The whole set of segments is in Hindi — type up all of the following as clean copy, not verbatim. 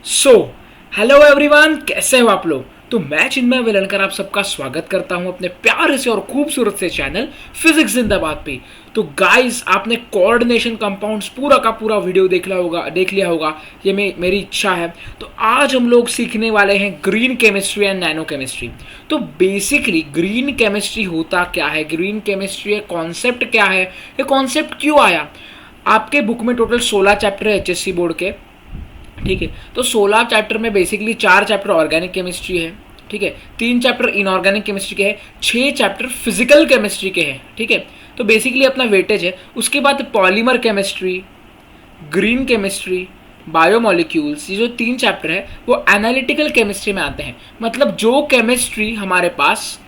सो हेलो एवरीवन, कैसे हो आप लोग। तो मैं चिन्मय वेलणकर आप सबका स्वागत करता हूं अपने प्यारे से और खूबसूरत से चैनल फिजिक्स जिंदाबाद पे। तो गाइस, आपने कोऑर्डिनेशन कंपाउंड्स पूरा का पूरा वीडियो देख लिया होगा। ये मेरी इच्छा है। तो आज हम लोग सीखने वाले हैं green chemistry and nano chemistry. तो बेसिकली ग्रीन केमिस्ट्री होता क्या है, ग्रीन केमिस्ट्री कॉन्सेप्ट क्या है, ये कॉन्सेप्ट क्यों आया। आपके बुक में टोटल 16 चैप्टर है एचएससी बोर्ड के। ठीक है, तो 16 चैप्टर में बेसिकली 4 चैप्टर ऑर्गेनिक केमिस्ट्री है। ठीक है, 3 चैप्टर इनऑर्गेनिक केमिस्ट्री के हैं, 6 चैप्टर फिजिकल केमिस्ट्री के हैं। ठीक है, तो बेसिकली अपना वेटेज है। उसके बाद polymer chemistry, green chemistry, biomolecules, ये जो 3 चैप्टर है वो एनालिटिकल केमिस्ट्री में आते हैं। मतलब जो केमिस्ट्री हमारे पास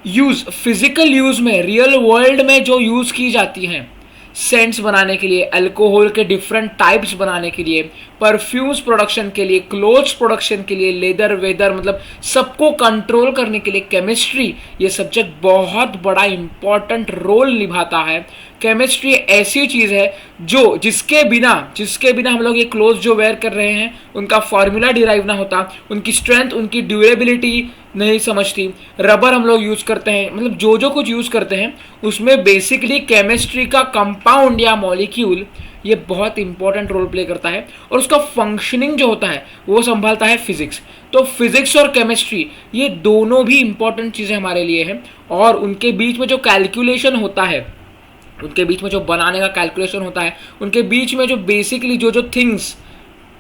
यूज फिजिकल यूज में रियल वर्ल्ड में जो यूज की जाती हैं, सेंट्स बनाने के लिए, अल्कोहल के डिफरेंट टाइप्स बनाने के लिए, परफ्यूम्स प्रोडक्शन के लिए, क्लोथ्स प्रोडक्शन के लिए, लेदर वेदर, मतलब सबको कंट्रोल करने के लिए केमिस्ट्री ये सब्जेक्ट बहुत बड़ा इंपॉर्टेंट रोल निभाता है। केमिस्ट्री ऐसी चीज़ है जो जिसके बिना हम लोग ये क्लोथ जो वेयर कर रहे हैं उनका फॉर्मूला डिराइव ना होता, उनकी स्ट्रेंथ, उनकी ड्यूरेबिलिटी नहीं समझती। रबर हम लोग यूज़ करते हैं, मतलब जो जो कुछ यूज़ करते हैं उसमें बेसिकली केमिस्ट्री का कंपाउंड या मॉलिक्यूल ये बहुत इंपॉर्टेंट रोल प्ले करता है, और उसका फंक्शनिंग जो होता है वो संभालता है फिजिक्स। तो फिजिक्स और केमिस्ट्री ये दोनों भी इंपॉर्टेंट चीज़ें हमारे लिए हैं, और उनके बीच में जो कैलकुलेशन होता है, उनके बीच में जो बनाने का कैलकुलेशन होता है, उनके बीच में जो बेसिकली जो जो थिंग्स,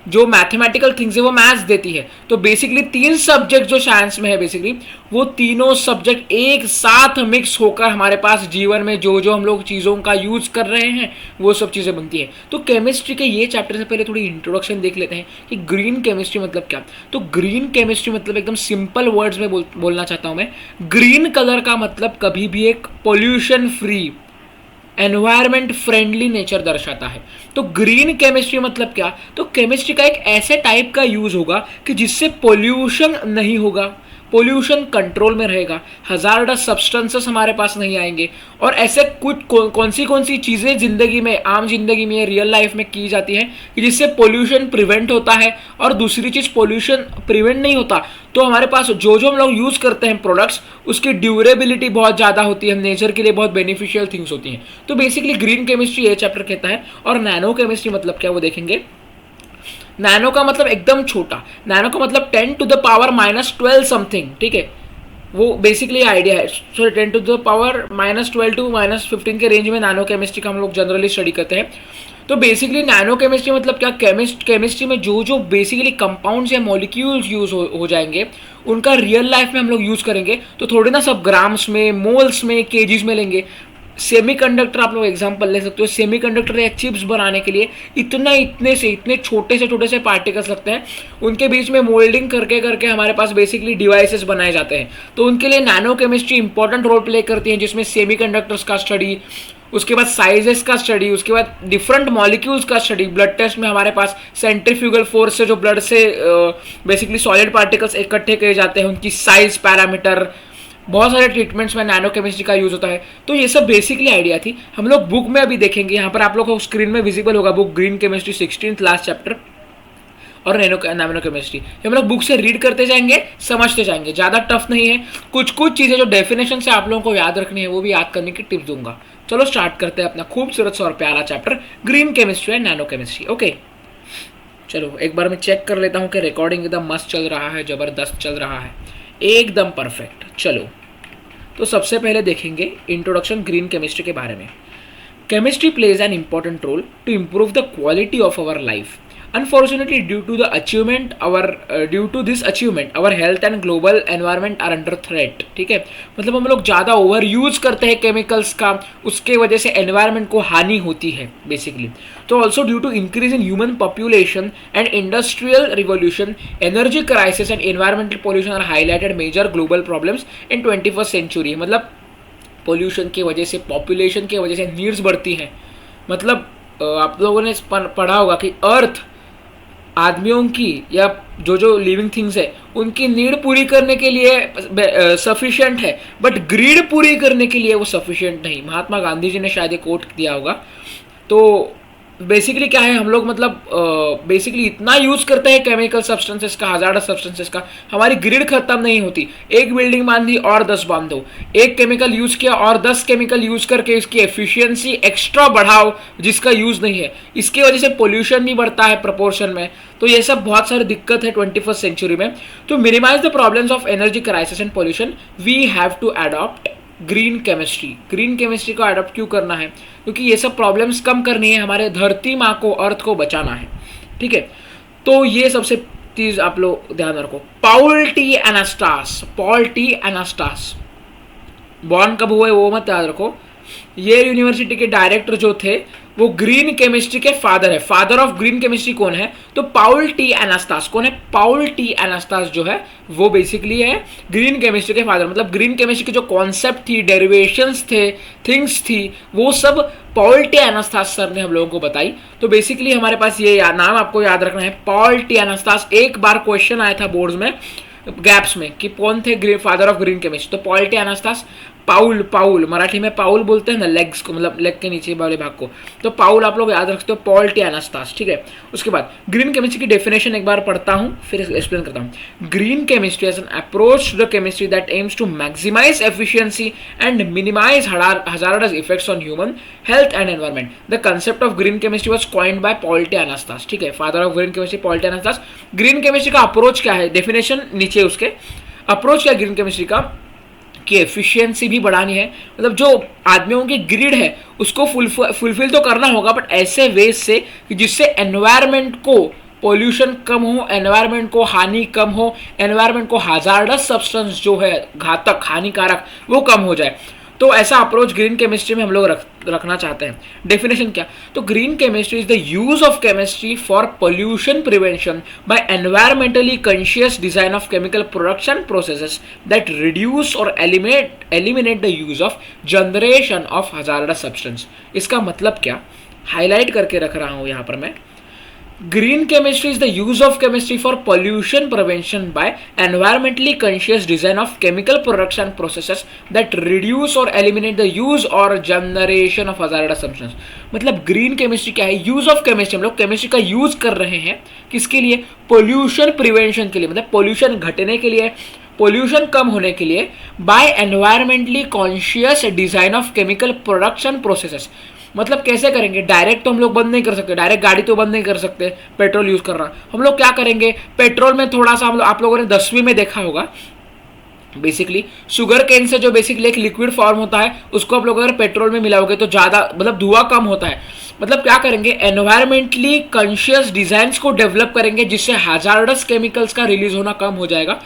जो मैथमेटिकल थिंग्स है वो मैथ्स देती है। तो बेसिकली 3 सब्जेक्ट जो साइंस में है, बेसिकली वो तीनों सब्जेक्ट एक साथ मिक्स होकर हमारे पास जीवन में जो जो हम लोग चीज़ों का यूज कर रहे हैं वो सब चीज़ें बनती है। तो केमिस्ट्री के ये चैप्टर से पहले थोड़ी इंट्रोडक्शन देख लेते हैं कि ग्रीन केमिस्ट्री मतलब क्या। तो ग्रीन केमिस्ट्री मतलब एकदम सिंपल वर्ड्स में बोलना चाहता हूँ मैं। ग्रीन कलर का मतलब कभी भी एक pollution free, environment friendly nature दर्शाता है। तो ग्रीन केमिस्ट्री मतलब क्या, तो केमिस्ट्री का एक ऐसे टाइप का यूज होगा कि जिससे पोल्यूशन नहीं होगा, पोल्यूशन कंट्रोल में रहेगा, हजारडस सब्सटेंसेस हमारे पास नहीं आएंगे, और ऐसे कुछ कौन सी चीज़ें ज़िंदगी में, आम जिंदगी में, रियल लाइफ में की जाती हैं कि जिससे पोल्यूशन प्रिवेंट होता है। और दूसरी चीज़, पोल्यूशन प्रिवेंट नहीं होता तो हमारे पास जो जो हम लोग यूज़ करते हैं प्रोडक्ट्स, उसकी ड्यूरेबिलिटी बहुत ज़्यादा होती है, नेचर के लिए बहुत बेनिफिशियल थिंग्स होती हैं। तो बेसिकली ग्रीन केमिस्ट्री ये चैप्टर कहता है। और नैनो केमिस्ट्री मतलब क्या वो देखेंगे। नैनो का मतलब एकदम छोटा, नैनो का मतलब 10⁻⁻12 समथिंग। ठीक है, वो बेसिकली आइडिया है। सॉरी, 10⁻−12 टू -15 के रेंज में नैनो केमिस्ट्री का हम लोग जनरली स्टडी करते हैं। तो बेसिकली नैनो केमिस्ट्री मतलब क्या, केमिस्ट्री में जो जो बेसिकली कंपाउंड्स या मॉलिक्यूल्स यूज हो जाएंगे उनका रियल लाइफ में हम लोग यूज़ करेंगे। तो थोड़ी ना सब ग्राम्स में, मोल्स में, केजीज में लेंगे। सेमीकंडक्टर आप लोग एग्जांपल ले सकते हो। सेमीकंडक्टर या चिप्स बनाने के लिए इतने छोटे से पार्टिकल्स लगते हैं, उनके बीच में मोल्डिंग करके करके हमारे पास बेसिकली डिवाइसेस बनाए जाते हैं। तो उनके लिए nano chemistry important role play करती है, जिसमें सेमीकंडक्टर्स का स्टडी, उसके बाद साइजेस का स्टडी, उसके बाद डिफरेंट मॉलिक्यूल्स का स्टडी। ब्लड टेस्ट में हमारे पास सेंट्रीफ्यूगल फोर्स से जो ब्लड से बेसिकली सॉलिड पार्टिकल्स इकट्ठे किए जाते हैं, उनकी साइज पैरामीटर, बहुत सारे ट्रीटमेंट्स में नैनो केमिस्ट्री का यूज होता है। तो ये सब बेसिकली आइडिया थी। हम लोग बुक में अभी देखेंगे, यहाँ पर आप लोग को स्क्रीन में विजिबल होगा book, green chemistry 16th last chapter और नैनो केमिस्ट्री। हम लोग बुक से रीड करते जाएंगे, समझते जाएंगे, ज़्यादा टफ नहीं है। कुछ चीज़ें जो डेफिनेशन से आप लोगों को याद रखनी है वो भी याद करने की टिप्स दूंगा। चलो स्टार्ट करते हैं अपना खूबसूरत सा और प्यारा chapter green chemistry and nano chemistry. Okay, चलो एक बार मैं चेक कर लेता हूँ कि रिकॉर्डिंग एकदम मस्त चल रहा है, ज़बरदस्त चल रहा है, एकदम परफेक्ट। चलो, तो सबसे पहले देखेंगे इंट्रोडक्शन ग्रीन केमिस्ट्री के बारे में। Chemistry plays an important role to improve the quality of our life. Unfortunately due to this achievement our health and global environment are under threat. ठीक है, मतलब हम लोग ज़्यादा ओवर यूज करते हैं केमिकल्स का, उसके वजह से एनवायरनमेंट को हानि होती है बेसिकली। तो also due to increase in human population and industrial revolution, energy crisis and environmental pollution are highlighted major global problems in 21st century. मतलब पोल्यूशन की वजह से, पॉपुलेशन की वजह से नीड्स बढ़ती हैं। मतलब आप लोगों ने पढ़ा होगा कि अर्थ आदमियों की या जो जो लिविंग थिंग्स है उनकी नीड पूरी करने के लिए सफिशिएंट है, बट ग्रीड पूरी करने के लिए वो सफिशिएंट नहीं। महात्मा गांधी जी ने शायद ये कोट दिया होगा। तो बेसिकली क्या है, हम लोग मतलब बेसिकली इतना यूज करते हैं केमिकल सब्सटेंसेस का, हजार्डस सब्सटेंसेस का, हमारी ग्रिड खत्म नहीं होती। एक बिल्डिंग बांधी और 10 बांध दो, एक केमिकल यूज किया और 10 केमिकल यूज करके इसकी एफिशिएंसी एक्स्ट्रा बढ़ाओ जिसका यूज नहीं है। इसकी वजह से पोल्यूशन भी बढ़ता है प्रपोर्शन में। तो ये सब बहुत सारी दिक्कत है 21st सेंचुरी में। तो minimize the problems of energy crisis and pollution we have to adopt green chemistry. Green chemistry को अडॉप्ट क्यों करना है? क्योंकि ये सब प्रॉब्लम्स कम करनी है, हमारे धरती माँ को, अर्थ को बचाना है। ठीक है, तो ये सबसे चीज आप लोग ध्यान रखो। Paul T एनास्टास, Paul T एनास्टास born कब हुए वो मत याद रखो। येल यूनिवर्सिटी के डायरेक्टर जो थे वो ग्रीन केमिस्ट्री के फादर है। फादर ऑफ ग्रीन केमिस्ट्री कौन है? तो पाउल टी एनास्टास। कौन है? पाउल टी एनास्टास जो है वो बेसिकली है ग्रीन केमिस्ट्री के फादर। मतलब ग्रीन केमिस्ट्री की जो कॉन्सेप्ट थी, डेरिवेशंस थे, थिंग्स थी, वो सब पाउल टी एनास्टास सर ने हम लोगों को बताई। तो बेसिकली हमारे पास ये नाम आपको याद रखना है, पाउल टी एनास्टास। एक बार क्वेश्चन आया था बोर्ड्स में गैप्स में कि कौन थे फादर ऑफ ग्रीन केमिस्ट्री, तो पाउल टी एनास्टास। पाउल, पाउल मराठी में पाउल बोलते हैं ना, लेग्स को, मतलब लेग के नीचे वाले भाग को, तो पाउल आप लोग याद रखते हो, पॉल टी एनास्टास। ठीक है, उसके बाद ग्रीन केमिस्ट्री की डेफिनेशन एक बार पढ़ता हूं फिर एक्सप्लेन करता हूं। Green chemistry as an approach to the chemistry that aims to maximize efficiency and minimize hazardous effects on human health and environment. The concept of green chemistry was coined by Paul T Anastas. ठीक है, father of green chemistry Paul T Anastas. Green chemistry का अप्रोच क्या है? डेफिनेशन नीचे उसके। अप्रोच क्या ग्रीन केमिस्ट्री का? कि एफिशिएंसी भी बढ़ानी है, मतलब जो आदमियों की ग्रिड है उसको फुलफिल तो करना होगा, बट ऐसे वेज से कि जिससे एनवायरनमेंट को पोल्यूशन कम हो, एनवायरनमेंट को हानि कम हो, एनवायरनमेंट को हजार्डस सब्सटेंस जो है घातक हानिकारक वो कम हो जाए। तो ऐसा अप्रोच ग्रीन केमिस्ट्री में हम लोग रखना चाहते हैं। डेफिनेशन क्या? तो green chemistry is the use of chemistry for pollution prevention by environmentally conscious design of chemical production processes that reduce और eliminate the use of generation of hazardous substance. इसका मतलब क्या? हाईलाइट करके रख रहा हूं यहां पर मैं। Green chemistry is the use of chemistry for pollution prevention by environmentally conscious design of chemical production processes that reduce or eliminate the use or generation of hazardous substances। मतलब green chemistry क्या है? use of chemistry, हम लोग chemistry का use कर रहे हैं किसके लिए? pollution prevention के लिए, मतलब pollution घटने के लिए, पोल्यूशन कम होने के लिए, by environmentally conscious design of chemical production processes. मतलब कैसे करेंगे? डायरेक्ट तो हम लोग बंद नहीं कर सकते, डायरेक्ट गाड़ी तो बंद नहीं कर सकते पेट्रोल यूज करना। हम लोग क्या करेंगे? पेट्रोल में थोड़ा सा आप लोगों ने 10वीं में देखा होगा, बेसिकली शुगर केन से जो बेसिकली एक लिक्विड फॉर्म होता है उसको आप लोग अगर पेट्रोल में मिलाओगे तो ज़्यादा मतलब धुआं कम होता है। मतलब क्या करेंगे? एनवायरमेंटली कॉन्शियस डिजाइंस को डेवलप करेंगे जिससे हजार्डस केमिकल्स का रिलीज होना कम हो जाएगा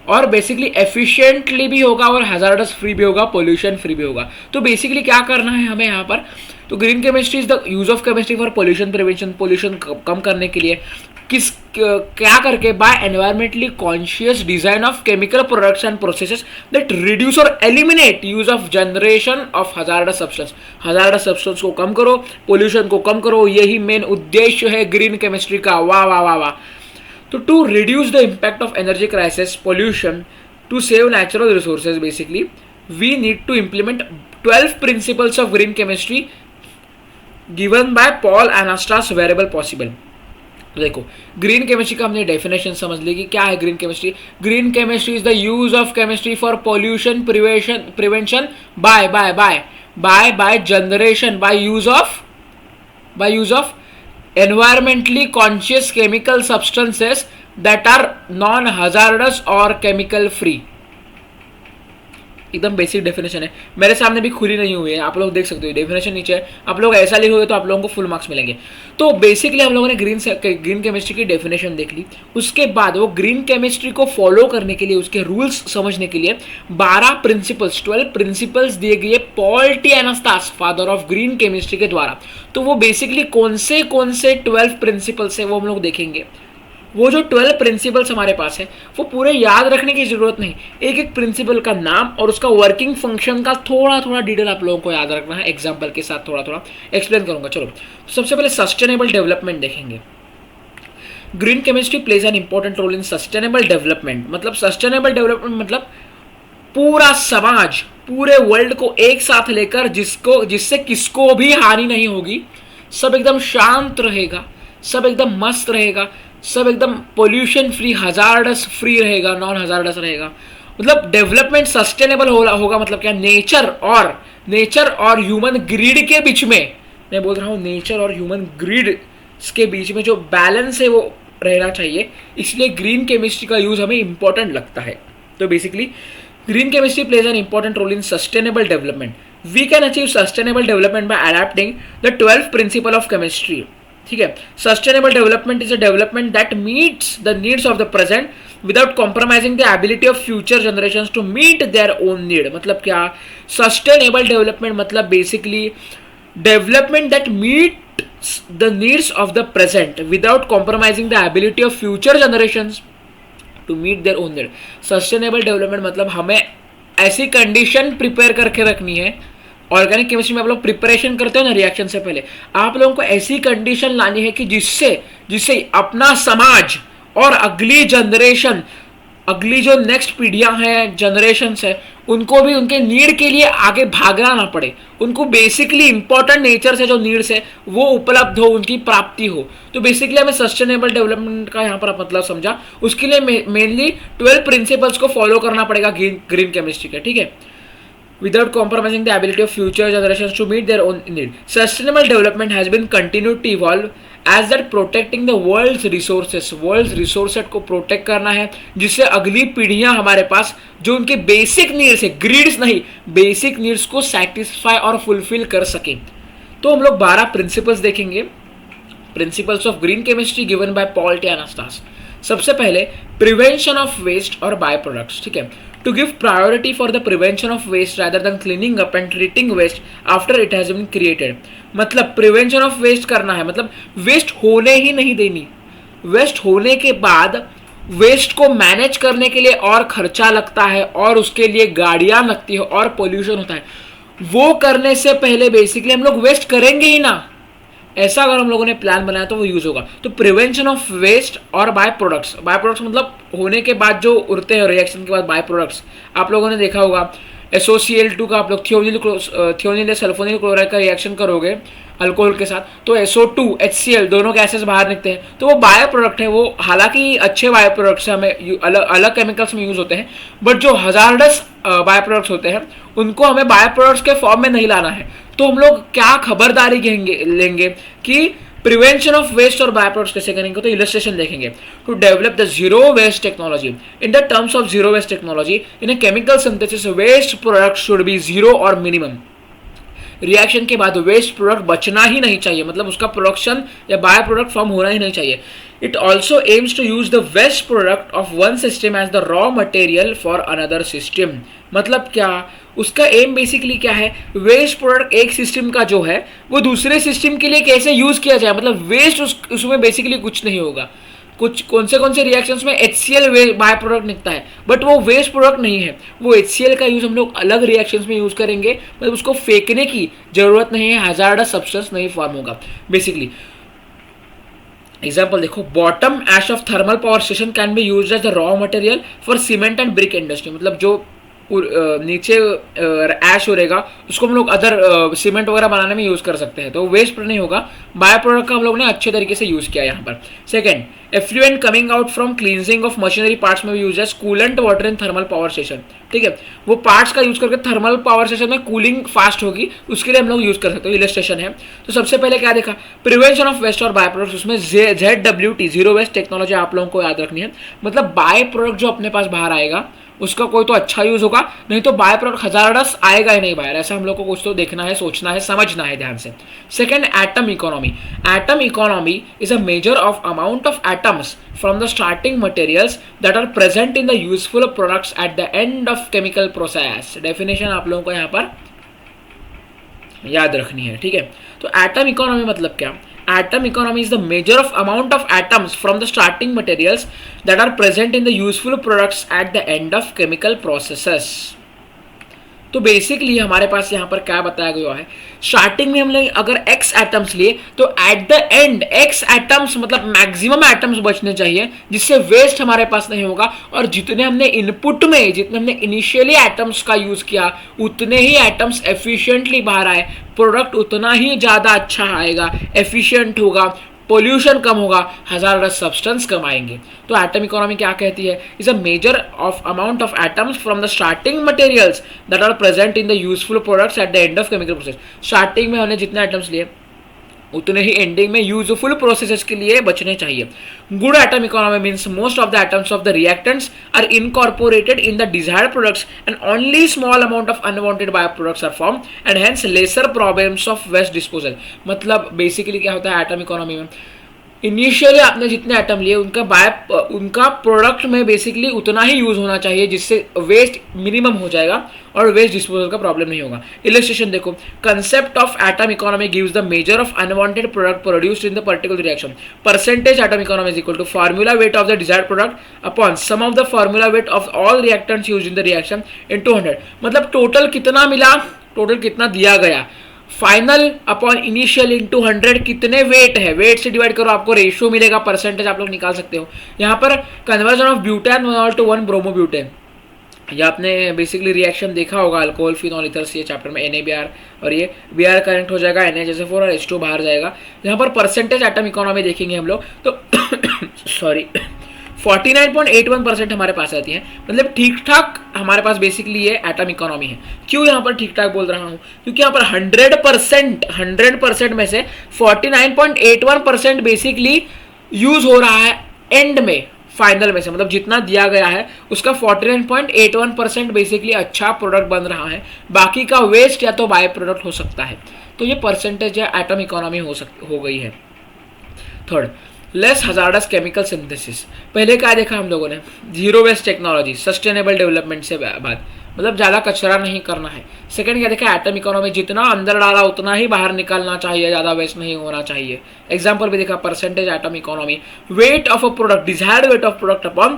और बेसिकली एफिशिएंटली भी होगा और हजार्डस फ्री भी होगा, पोल्यूशन फ्री भी होगा। तो बेसिकली क्या करना है हमें यहाँ पर? तो green chemistry is the use of chemistry for pollution prevention, pollution कम करने के लिए क्या करके? By environmentally conscious design of chemical production processes that reduce और eliminate use of generation of hazardous substance. Hazardous substance को कम करो, पोल्यूशन को कम करो, यही मेन उद्देश्य है ग्रीन केमिस्ट्री का। वाह वाह वाह वाह। तो to reduce the impact of energy crisis, pollution, to save natural resources, basically we need to implement 12 principles of green chemistry given by Paul Anastas वेरेबल पॉसिबल। देखो ग्रीन केमिस्ट्री का हमने डेफिनेशन समझ ली कि क्या है green chemistry. Green chemistry is the use of chemistry for pollution prevention by generation, by use of environmentally conscious chemical substances that are non-hazardous or chemical free। एकदम बेसिक डेफिनेशन है, मेरे सामने भी खुली नहीं हुई है, आप लोग देख सकते हो डेफिनेशन नीचे है। आप लोग ऐसा लिखोगे तो आप लोगों को फुल मार्क्स मिलेंगे। तो बेसिकली हम लोगों ने ग्रीन केमिस्ट्री की डेफिनेशन देख ली। उसके बाद वो ग्रीन केमिस्ट्री को फॉलो करने के लिए, उसके रूल्स समझने के लिए 12 प्रिंसिपल्स दिए गए Paul T एनास्टास, father of green chemistry के द्वारा। तो वो बेसिकली कौन से 12 प्रिंसिपल्स है वो हम लोग देखेंगे। वो जो 12 प्रिंसिपल्स हमारे पास है वो पूरे याद रखने की जरूरत नहीं, एक एक प्रिंसिपल का नाम और उसका वर्किंग फंक्शन का थोड़ा थोड़ा डिटेल आप लोगों को याद रखना है। एग्जांपल के साथ थोड़ा थोड़ा एक्सप्लेन करूंगा। चलो सबसे पहले सस्टेनेबल डेवलपमेंट देखेंगे। Green chemistry plays an important role in sustainable development. मतलब सस्टेनेबल डेवलपमेंट मतलब पूरा समाज, पूरे वर्ल्ड को एक साथ लेकर जिससे किसको भी हानि नहीं होगी, सब एकदम शांत रहेगा, सब एकदम मस्त रहेगा, सब एकदम पोल्यूशन फ्री, हजार्डस फ्री रहेगा, नॉन हजार्डस रहेगा। मतलब डेवलपमेंट सस्टेनेबल होगा मतलब क्या, नेचर और ह्यूमन ग्रीड के बीच में, मैं बोल रहा हूँ नेचर और ह्यूमन ग्रीड के बीच में जो बैलेंस है वो रहना चाहिए। इसलिए ग्रीन केमिस्ट्री का यूज हमें इंपॉर्टेंट लगता है। तो basically green chemistry plays an important role in sustainable development. We can achieve sustainable development by adapting the 12 principle of chemistry. ठीक है, sustainable development is a development that meets the needs of the present without compromising the ability of future generations to meet their own need. मतलब क्या, सस्टेनेबल डेवलपमेंट मतलब basically development that meets the needs of the present without compromising the ability of future generations to meet their own need. Sustainable development मतलब हमें ऐसी कंडीशन प्रिपेयर करके रखनी है। ऑर्गेनिक केमिस्ट्री में आप लोग प्रिपरेशन करते हो ना रिएक्शन से पहले, आप लोगों को ऐसी कंडीशन लानी है कि जिससे अपना समाज और अगली जनरेशन, अगली जो नेक्स्ट पीढ़ियां हैं, जनरेशन्स है, उनको भी उनके नीड के लिए आगे भागना ना पड़े। उनको बेसिकली इंपॉर्टेंट नेचर से जो नीड्स है वो उपलब्ध हो, उनकी प्राप्ति हो। तो बेसिकली हमें सस्टेनेबल डेवलपमेंट का यहाँ पर मतलब समझा, उसके लिए मेनली 12 प्रिंसिपल्स को फॉलो करना पड़ेगा ग्रीन केमिस्ट्री के। ठीक है, without compromising the ability of future generations to meet their own need. Sustainable development has been continued to evolve as that protecting the world's resources को प्रोटेक्ट करना है, जिससे अगली पीढ़ियां हमारे पास जो उनके बेसिक नीड्स है, ग्रीड्स नहीं, बेसिक नीड्स को सेटिस्फाई और फुलफिल कर सके। तो हम लोग 12 प्रिंसिपल्स देखेंगे, principles of green chemistry given by Paul T एनास्टास। सबसे पहले प्रिवेंशन ऑफ वेस्ट और बाय प्रोडक्ट्स। ठीक है, to give priority for the prevention of waste rather than cleaning up and treating waste after it has been created। मतलब prevention of waste करना है, मतलब वेस्ट होने ही नहीं देनी। वेस्ट होने के बाद वेस्ट को मैनेज करने के लिए और खर्चा लगता है, और उसके लिए गाड़ियां लगती है, और पोल्यूशन होता है। वो करने से पहले बेसिकली हम लोग वेस्ट करेंगे ही ना। ऐसा अगर हम लोगों ने प्लान बनाया तो वो यूज होगा। तो प्रिवेंशन ऑफ वेस्ट और बाय प्रोडक्ट्स मतलब होने के बाद जो उड़ते हैं रिएक्शन के बाद बाय प्रोडक्ट्स, आप लोगों ने देखा होगा SOCl2 का आप लोग थियोनिल या सल्फोनिल क्लोराइड का रिएक्शन करोगे अल्कोहल के साथ, तो SO2 HCl दोनों गैसेस बाहर निकलते हैं। तो वो बायो प्रोडक्ट है, वो हालांकि अच्छे बायो प्रोडक्ट्स हैं, हमें अलग केमिकल्स में यूज होते हैं, बट जो हजार्डस बायो प्रोडक्ट्स होते हैं उनको हमें बायो प्रोडक्ट्स के फॉर्म में नहीं लाना है। तो हम लोग क्या खबरदारी लेंगे कि प्रिवेंशन ऑफ वेस्ट और बाय प्रोडक्ट्स कैसे करेंगे। तो इलस्ट्रेशन देखेंगे। To develop the zero waste technology, in the terms of zero waste technology in a chemical synthesis waste product should be zero और मिनिमम। रिएक्शन के बाद वेस्ट प्रोडक्ट बचना ही नहीं चाहिए, मतलब उसका प्रोडक्शन या बाय प्रोडक्ट फॉर्म होना ही नहीं चाहिए। It also aims to use the waste product of one system as the raw material for another system. मतलब क्या, उसका एम बेसिकली क्या है, वेस्ट प्रोडक्ट एक सिस्टम का जो है वो दूसरे सिस्टम के लिए कैसे यूज किया जाए। मतलब वेस्ट उसमें बेसिकली कुछ नहीं होगा। कुछ कौन से रिएक्शंस में HCl बाय प्रोडक्ट निकलता है, बट वो वेस्ट प्रोडक्ट नहीं है। वो HCl का यूज हम लोग अलग रिएक्शंस में यूज करेंगे, मतलब उसको फेंकने की जरूरत नहीं है, हजार्डस सब्सटेंस नहीं फॉर्म होगा बेसिकली। एग्जाम्पल देखो, bottom ash of thermal power station can be used as the raw material for cement and brick industry. मतलब जो नीचे ऐश हो रहेगा उसको हम लोग अदर सीमेंट वगैरह बनाने में यूज कर सकते हैं, तो वेस्ट नहीं होगा। बायो प्रोडक्ट का हम लोग ने अच्छे तरीके से यूज किया यहाँ पर। Second, effluent coming out from cleansing of machinery parts में भी यूज है coolant water in thermal power station. ठीक है, वो पार्ट्स का यूज करके थर्मल पावर स्टेशन में कूलिंग फास्ट होगी, उसके लिए हम लोग यूज कर सकते हो। इलस्ट्रेशन है। तो सबसे पहले क्या देखा, प्रिवेंशन ऑफ वेस्ट और बाय प्रोडक्ट्स, उसमें ZWT जीरो वेस्ट टेक्नोलॉजी आप लोगों को याद रखनी है। मतलब बाय प्रोडक्ट जो अपने पास बाहर आएगा उसका कोई तो अच्छा यूज होगा, नहीं तो बाय प्रोडक्ट हजार्डस आएगा ही नहीं बाहर। ऐसा हम लोग को कुछ तो देखना है, सोचना है, समझना है ध्यान से। Second, atom economy. Atom economy is a measure of amount of atoms from the starting materials that are present in the useful products at the end of chemical process. Definition आप लोगों को यहाँ पर याद रखनी है। ठीक है, तो एटम इकोनॉमी मतलब क्या, atom economy is the measure of amount of atoms from the starting materials that are present in the useful products at the end of chemical processes। तो बेसिकली हमारे पास यहाँ पर क्या बताया गया है, स्टार्टिंग में हमने अगर x एटम्स लिए तो eight the and x atoms मतलब मैक्सिमम एटम्स बचने चाहिए जिससे वेस्ट हमारे पास नहीं होगा, और जितने हमने इनपुट में जितने हमने इनिशियली एटम्स का यूज किया उतने ही एटम्स एफिशिएंटली बाहर आए, प्रोडक्ट उतना ही ज़्यादा अच्छा आएगा, एफिशिएंट होगा, पोल्यूशन कम होगा, हजारस सब्सटेंस कम आएंगे। तो एटम इकोनॉमी क्या कहती है, is a measure of amount of atoms from the starting materials that are present in the useful products at the end of chemical process. Starting में हमने जितने एटम्स लिए उतने ही एंडिंग में यूजफुल प्रोसेसेस के लिए बचने चाहिए। Good atom economy means most of the atoms of the reactants are incorporated in the desired products and only small amount of unwanted by products are form and hence lesser problems of waste disposal. मतलब बेसिकली क्या होता है एटम इकोनॉमी में, इनिशियली आपने जितने एटम लिए उनका प्रोडक्ट में बेसिकली उतना ही यूज होना चाहिए जिससे वेस्ट मिनिमम हो जाएगा और वेस्ट डिस्पोजल का प्रॉब्लम नहीं होगा। इलस्ट्रेशन देखो, concept of atom economy gives the measure of unwanted product produced in the particular reaction. Percentage atom economy is equal to formula weight of the desired product upon sum of the formula weight of all reactants used in the reaction into 100। मतलब टोटल कितना मिला, टोटल कितना दिया गया, फाइनल अपॉन इनिशियल इंटू 100 कितने वेट है, वेट से डिवाइड करो आपको रेशियो मिलेगा, परसेंटेज आप लोग निकाल सकते हो। यहाँ पर कन्वर्जन ऑफ ब्यूटेन 1:1 ब्रोमोब्यूटेन, या आपने बेसिकली रिएक्शन देखा होगा अल्कोहल फिनॉल ईथर्स ये चैप्टर में NaBr, और ये Br कनेक्ट हो जाएगा NaCO4 और H2 बाहर जाएगा। यहाँ पर परसेंटेज एटम इकोनॉमी देखेंगे हम लोग तो सॉरी 49.81% हमारे पास आती है, मतलब ठीक ठाक हमारे पास बेसिकली ये एटम इकोनॉमी है। क्यों यहाँ पर ठीक ठाक बोल रहा हूँ, क्योंकि यहाँ पर 100% में से 49.81% बेसिकली यूज हो रहा है एंड में, फाइनल में से, मतलब जितना दिया गया है उसका 49.81% बेसिकली अच्छा प्रोडक्ट बन रहा है, बाकी का वेस्ट या तो बाय प्रोडक्ट हो सकता है। तो ये परसेंटेज या एटम इकोनॉमी हो गई है। Third, less hazardous chemical synthesis. पहले क्या देखा हम लोगों ने, zero waste technology, sustainable development से बात, मतलब ज़्यादा कचरा नहीं करना है। सेकंड क्या देखा, एटम इकोनॉमी, जितना अंदर डाला उतना ही बाहर निकालना चाहिए, ज़्यादा वेस्ट नहीं होना चाहिए। एग्जाम्पल भी देखा, percentage atom economy, weight of a product, desired weight of product upon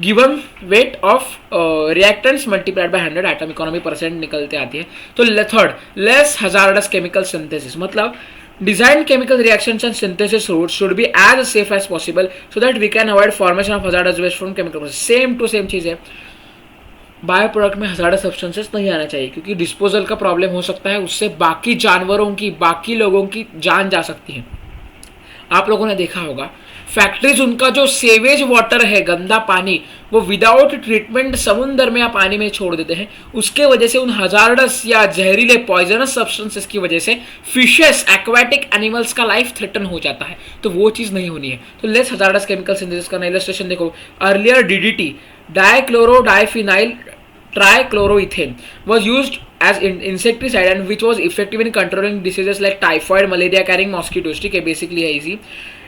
given weight of reactants multiplied by 100, atom economy percent निकलते आती है। तो third, less hazardous chemical synthesis, मतलब designed chemical reactions and synthesis routes should be as safe as possible so that we can avoid formation of hazardous waste from chemical process। Same to same चीज़ है, बायो प्रोडक्ट में हजार्डस सब्सटेंसेस नहीं आना चाहिए क्योंकि डिस्पोजल का प्रॉब्लम हो सकता है, उससे बाकी जानवरों की, बाकी लोगों की जान जा सकती है। आप लोगों ने देखा होगा फैक्ट्रीज, उनका जो सेवेज वाटर है, गंदा पानी, वो विदाउट ट्रीटमेंट समुद्र में या पानी में छोड़ देते हैं। उसके वजह से उन हजार्डस या जहरीले पॉइजनस सब्सटेंसेस की वजह से फिशेस, एक्वाटिक एनिमल्स का लाइफ थ्रेटन हो जाता है, तो वो चीज़ नहीं होनी है। तो लेस हजार्डस केमिकल सिंथेसिस करना। इलस्ट्रेशन देखो, earlier DDT, dichloro diphenyl trichloroethane, was used as insecticide and which was effective in controlling diseases like typhoid, malaria carrying mosquitoes। ठीक है, बेसिकली है easy.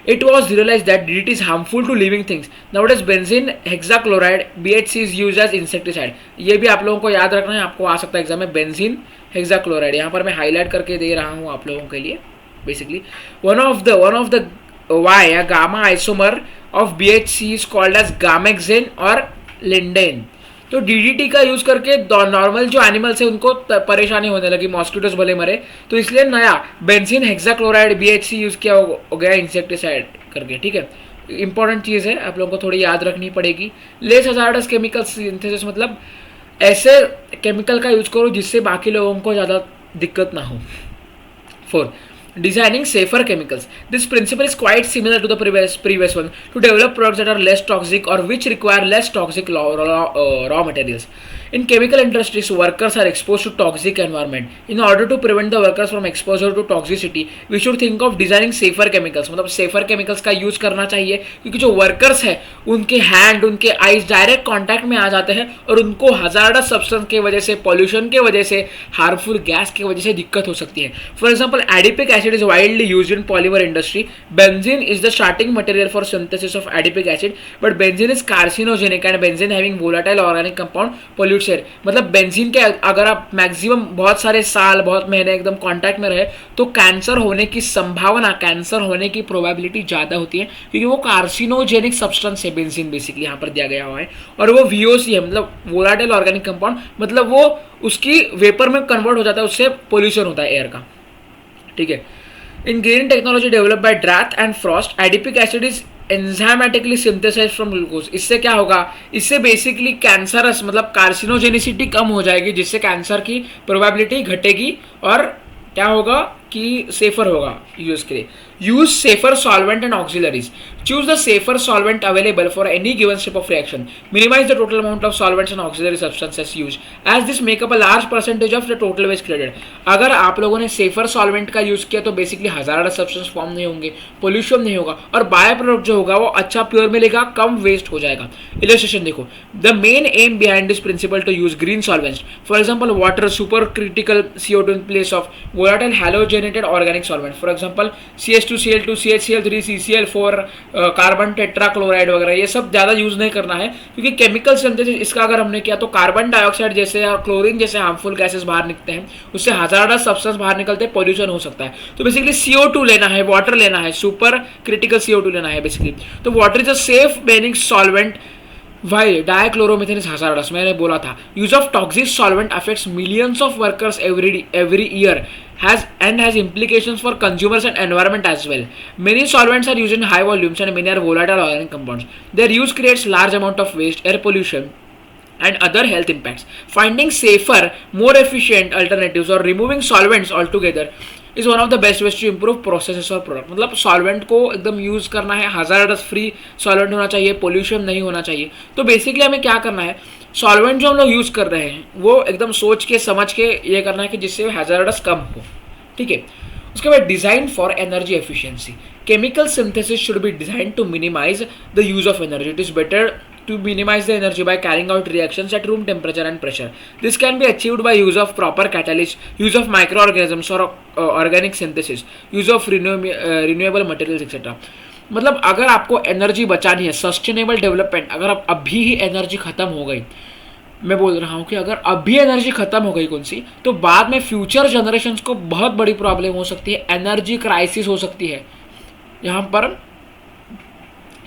It was realized that DDT is harmful to living things. Nowadays benzene hexachloride BHC is used as insecticide। ये भी आप लोगों को याद रखना है, आपको आ सकता है एग्जाम में, बेंजीन हेक्साक्लोराइड। यहाँ पर मैं हाईलाइट करके दे रहा हूँ आप लोगों के लिए। Basically one of the Y या gamma isomer of BHC is called as गामेक्सेन और लिंडेन। तो DDT का यूज़ करके नॉर्मल जो एनिमल्स है उनको परेशानी होने लगी, मॉस्किटोज भले मरे, तो इसलिए नया बेंजीन हेक्साक्लोराइड BHC यूज़ किया हो गया इंसेक्टिसाइड करके। ठीक है, इंपॉर्टेंट चीज़ है, आप लोगों को थोड़ी याद रखनी पड़ेगी। लेस हजार्डस केमिकल सिंथेसिस, मतलब ऐसे केमिकल का यूज़ करो जिससे बाकी लोगों को ज़्यादा दिक्कत ना हो। 4, designing safer chemicals. This principle is quite similar to the previous one, to develop products that are less toxic or which require less toxic raw materials. In chemical industries, workers are exposed to toxic environment. In order to prevent the workers from exposure to toxicity, we should think of designing safer chemicals। मतलब safer chemicals का यूज करना चाहिए क्योंकि जो वर्कर्स है उनके हैंड, उनके आईज डायरेक्ट कॉन्टैक्ट में आ जाते हैं और उनको हजार्डस सब्सटेंस की वजह से, पॉल्यूशन की वजह से, हार्मफुल गैस की वजह से दिक्कत हो सकती है। For example adipic acid is widely used in polymer industry. Benzene is the starting material for synthesis of adipic acid, but benzene is carcinogenic and benzene having volatile organic compound pollutes air. मतलब बेंजीन के अगर आप मैक्सिमम बहुत सारे साल बहुत महीने एकदम कांटेक्ट में रहे तो कैंसर होने की संभावना, कैंसर होने की प्रोबेबिलिटी ज़्यादा होती है, क्योंकि वो कार्सिनोजेनिक सब्सटेंस है बेंजीन बेसिकली यहाँ पर दिया गया हुआ है, और वो VOC है मतलब वोलाटाइल ऑर्गेनिक कंपाउंड, मतलब वो उसकी वेपर में कन्वर्ट हो जाता है, उससे पोल्यूशन होता है एयर का, ठीक है। In green technology develop by Draths and Frost, adipic acid is enzymatically synthesize from glucose. इससे क्या होगा, इससे बेसिकली कैंसरस मतलब कार्सिनोजेनिसिटी कम हो जाएगी, जिससे कैंसर की प्रोबेबिलिटी घटेगी और क्या होगा कि सेफर होगा यूज के लिए। Use safer solvent and auxiliaries, choose the safer solvent available for any given step of reaction, minimize the total amount of solvents and auxiliary substances use as this make up a large percentage of the total waste created. अगर आप लोगों ने सेफर सॉल्वेंट का यूज किया तो बेसिकली हजारस सब्सटेंस फॉर्म नहीं होंगे, पोल्यूशन नहीं होगा, और बाय प्रोडक्ट जो होगा वो अच्छा प्योर मिलेगा, कम वेस्ट हो जाएगा। इलस्ट्रेशन देखो, the main aim behind this principle to use green solvents, for example water supercritical CO2 in place of volatile halogenated organic solvent, for example CH2 Cl2 CHCl3 CCl4 carbon tetrachloride वगैरह, ये सब ज़्यादा यूज़ नहीं करना है, क्योंकि केमिकल सिंथेसिस इसका अगर हमने किया तो कार्बन डाइऑक्साइड जैसे या क्लोरीन जैसे हार्मफुल गैसेस बाहर निकलते हैं, उससे हजारस सब्सटेंस बाहर निकलते हैं, पोल्यूशन हो सकता है। तो बेसिकली CO2 लेना है, वाटर लेना है, सुपर क्रिटिकल CO2 लेना है बेसिकली। तो water is a safe benign solvent While dichloromethane is hazardous, मैंने बोला था। Use of toxic solvent affects millions of workers every year, has implications for consumers and environment as well. Many solvents are used in high volumes and many are volatile organic compounds. Their use creates large amount of waste, air pollution and other health impacts. Finding safer, more efficient alternatives or removing solvents altogether is one of the best ways to improve processes और प्रोडक्ट। मतलब सॉल्वेंट को एकदम यूज़ करना है, हजारस फ्री सॉल्वेंट होना चाहिए, पोल्यूशन नहीं होना चाहिए। तो बेसिकली हमें क्या करना है, सॉल्वेंट जो हम लोग यूज़ कर रहे हैं वो एकदम सोच के समझ के ये करना है कि जिससे हजारस कम हो, ठीक है। उसके बाद design for energy efficiency, chemical synthesis should be design to minimize the use of energy. It is better to minimize the energy by carrying out reactions at room temperature and pressure. This can be achieved by use of proper catalyst, use of microorganisms or organic synthesis, use of renewable materials etc. मतलब अगर आपको एनर्जी बचानी है, सस्टेनेबल डेवलपमेंट, अगर आप अभी ही एनर्जी खत्म हो गई, मैं बोल रहा हूँ कि अगर अभी एनर्जी खत्म हो गई कौन सी, तो बाद में फ्यूचर जनरेशन्स को बहुत बड़ी प्रॉब्लम हो सकती है, एनर्जी क्राइसिस हो सकती है। यहाँ पर